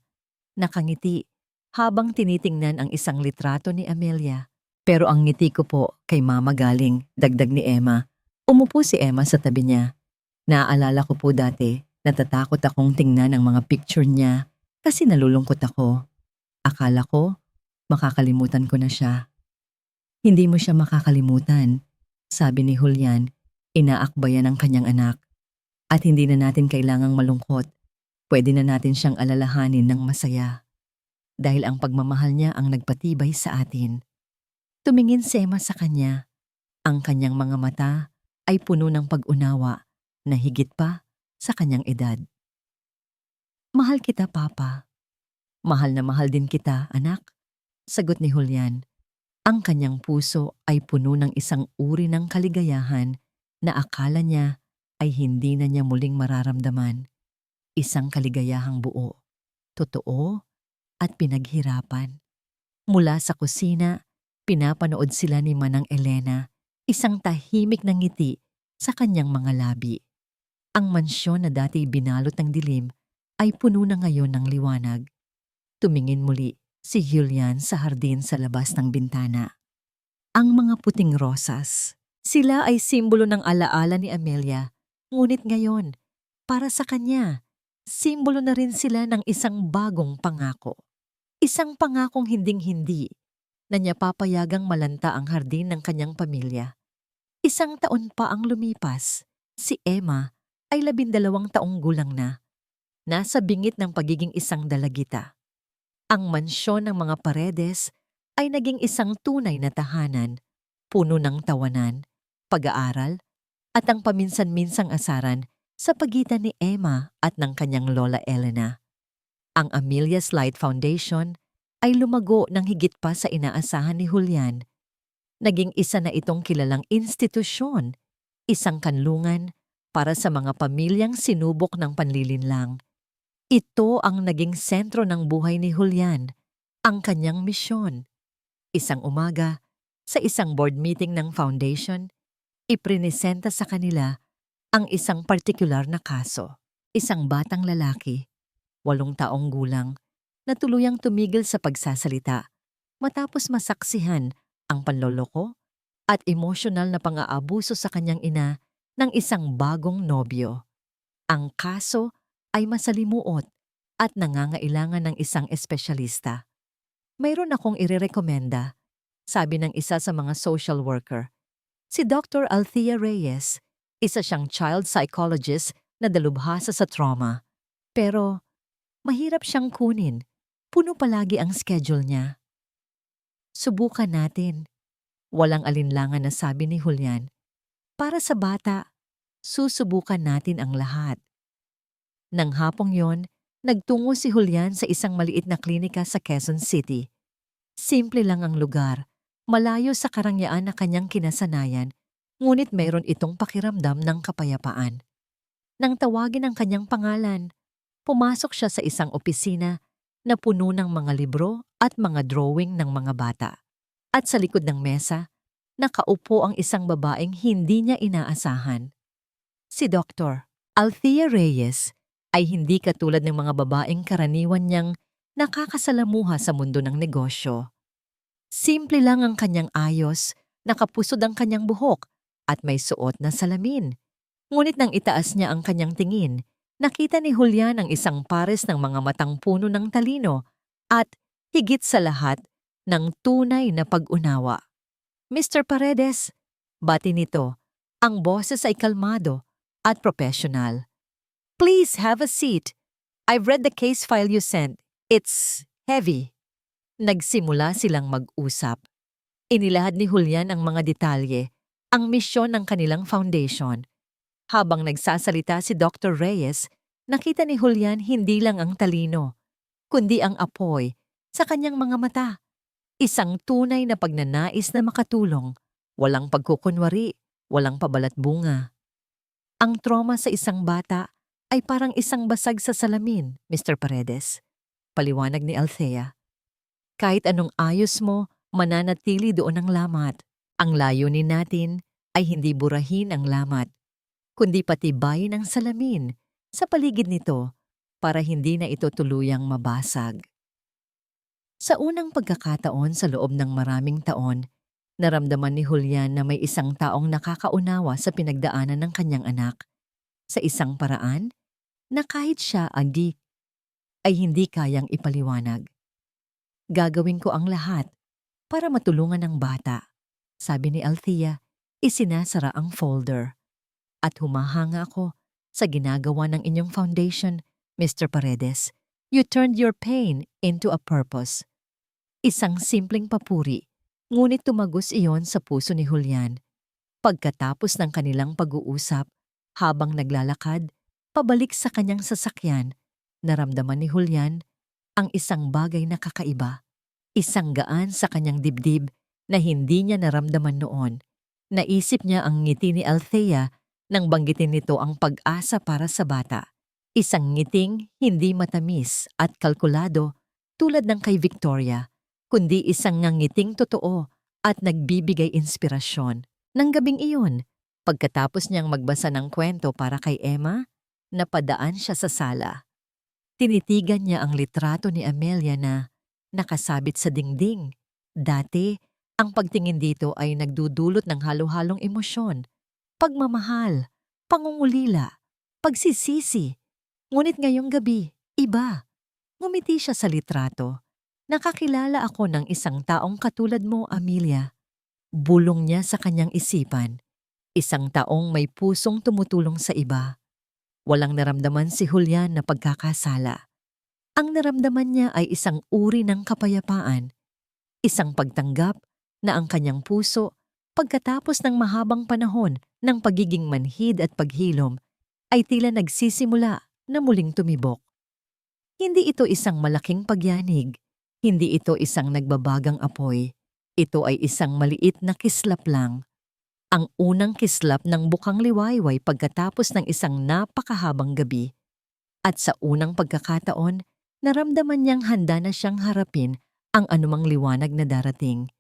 nakangiti habang tinitingnan ang isang litrato ni Amelia. "Pero ang ngiti ko po kay Mama galing," dagdag ni Emma. Umupo si Emma sa tabi niya. "Naaalala ko po dati, natatakot akong tingnan ang mga picture niya kasi nalulungkot ako. Akala ko, makakalimutan ko na siya." "Hindi mo siya makakalimutan," sabi ni Julian, inaakbayan ang kanyang anak. "At hindi na natin kailangang malungkot. Pwede na natin siyang alalahanin ng masaya. Dahil ang pagmamahal niya ang nagpatibay sa atin." Tumingin si Emma sa kanya. Ang kanyang mga mata ay puno ng pag-unawa na higit pa sa kanyang edad. "Mahal kita, Papa." Mahal na mahal din kita, anak. Sagot ni Julian. Ang kanyang puso ay puno ng isang uri ng kaligayahan na akala niya ay hindi na niya muling mararamdaman. Isang kaligayahang buo, totoo at pinaghirapan. Mula sa kusina, pinapanood sila ni Manang Elena, isang tahimik na ngiti sa kanyang mga labi. Ang mansyon na dati binalot ng dilim ay puno na ngayon ng liwanag. Tumingin muli si Julian sa hardin sa labas ng bintana. Ang mga puting rosas, sila ay simbolo ng alaala ni Amelia, ngunit ngayon, para sa kanya, simbolo na rin sila ng isang bagong pangako. Isang pangakong hinding-hindi na niya papayagang malanta ang hardin ng kanyang pamilya. Isang taon pa ang lumipas, si Emma ay 12 taong gulang na. Nasa bingit ng pagiging isang dalagita. Ang mansyon ng mga Paredes ay naging isang tunay na tahanan, puno ng tawanan, pag-aaral, at ang paminsan-minsang asaran sa pagitan ni Emma at ng kanyang lola Elena. Ang Amelia's Light Foundation ay lumago ng higit pa sa inaasahan ni Julian. Naging isa na itong kilalang institusyon, isang kanlungan para sa mga pamilyang sinubok ng panlilinlang. Ito ang naging sentro ng buhay ni Julian, ang kanyang misyon. Isang umaga, sa isang board meeting ng foundation, iprinisenta sa kanila ang isang partikular na kaso. Isang batang lalaki, 8 taong gulang, na tuluyang tumigil sa pagsasalita matapos masaksihan ang panloloko at emosyonal na pang-aabuso sa kanyang ina ng isang bagong nobyo. Ang kaso ay masalimuot at nangangailangan ng isang espesyalista. Mayroon akong irerekomenda, sabi ng isa sa mga social worker. Si Dr. Althea Reyes, isa siyang child psychologist na dalubhasa sa trauma. Pero mahirap siyang kunin, puno palagi ang schedule niya. Subukan natin. Walang alinlangan na sabi ni Julian. Para sa bata, susubukan natin ang lahat. Nang hapong yon, nagtungo si Julian sa isang maliit na klinika sa Quezon City. Simple lang ang lugar, malayo sa karangyaan na kanyang kinasanayan, ngunit mayroon itong pakiramdam ng kapayapaan. Nang tawagin ang kanyang pangalan, pumasok siya sa isang opisina na puno ng mga libro at mga drawing ng mga bata. At sa likod ng mesa, nakaupo ang isang babaeng hindi niya inaasahan. Si Dr. Althea Reyes ay hindi katulad ng mga babaeng karaniwan niyang nakakasalamuha sa mundo ng negosyo. Simple lang ang kanyang ayos, nakapusod ang kanyang buhok, at may suot na salamin. Ngunit nang itaas niya ang kanyang tingin, nakita ni Julian ang isang pares ng mga matang puno ng talino at, higit sa lahat, ng tunay na pag-unawa. Mr. Paredes, bati nito, ang boses ay kalmado at professional. Please have a seat. I've read the case file you sent. It's heavy. Nagsimula silang mag-usap. Inilahad ni Julian ang mga detalye, ang misyon ng kanilang foundation. Habang nagsasalita si Dr. Reyes, nakita ni Julian hindi lang ang talino, kundi ang apoy sa kanyang mga mata. Isang tunay na pagnanais na makatulong, walang pagkukunwari, walang pabalat bunga. Ang trauma sa isang bata ay parang isang basag sa salamin, Mr. Paredes. Paliwanag ni Althea. Kahit anong ayos mo, mananatili doon ang lamat. Ang layunin natin ay hindi burahin ang lamat, kundi patibayin ang salamin sa paligid nito para hindi na ito tuluyang mabasag. Sa unang pagkakataon sa loob ng maraming taon, naramdaman ni Julian na may isang taong nakakaunawa sa pinagdaanan ng kanyang anak. Sa isang paraan na kahit siya ay hindi kayang ipaliwanag. Gagawin ko ang lahat para matulungan ang bata, sabi ni Althea, isinasara ang folder. At humahanga ako sa ginagawa ng inyong foundation, Mr. Paredes. You turned your pain into a purpose. Isang simpleng papuri, ngunit tumagos iyon sa puso ni Julian. Pagkatapos ng kanilang pag-uusap, habang naglalakad, pabalik sa kanyang sasakyan, naramdaman ni Julian ang isang bagay na kakaiba, isang gaan sa kanyang dibdib na hindi niya naramdaman noon. Naisip niya ang ngiti ni Althea nang banggitin nito ang pag-asa para sa bata. Isang ngiting hindi matamis at kalkulado tulad ng kay Victoria, kundi isang ngiting totoo at nagbibigay inspirasyon. Nang gabing iyon, pagkatapos niyang magbasa ng kwento para kay Emma, napadaan siya sa sala. Tinitigan niya ang litrato ni Amelia na nakasabit sa dingding. Dati, ang pagtingin dito ay nagdudulot ng halo-halong emosyon, pagmamahal, pangungulila, pagsisisi. Ngunit ngayong gabi, iba. Ngumiti siya sa litrato. Nakakilala ako ng isang taong katulad mo, Amelia. Bulong niya sa kanyang isipan. Isang taong may pusong tumutulong sa iba. Walang naramdaman si Julian na pagkakasala. Ang naramdaman niya ay isang uri ng kapayapaan, isang pagtanggap na ang kanyang puso, pagkatapos ng mahabang panahon ng pagiging manhid at paghilom, ay tila nagsisimula na muling tumibok. Hindi ito isang malaking pagyanig, hindi ito isang nagbabagang apoy. Ito ay isang maliit na kislap lang. Ang unang kislap ng bukang liwayway pagkatapos ng isang napakahabang gabi. At sa unang pagkakataon, naramdaman niyang handa na siyang harapin ang anumang liwanag na darating.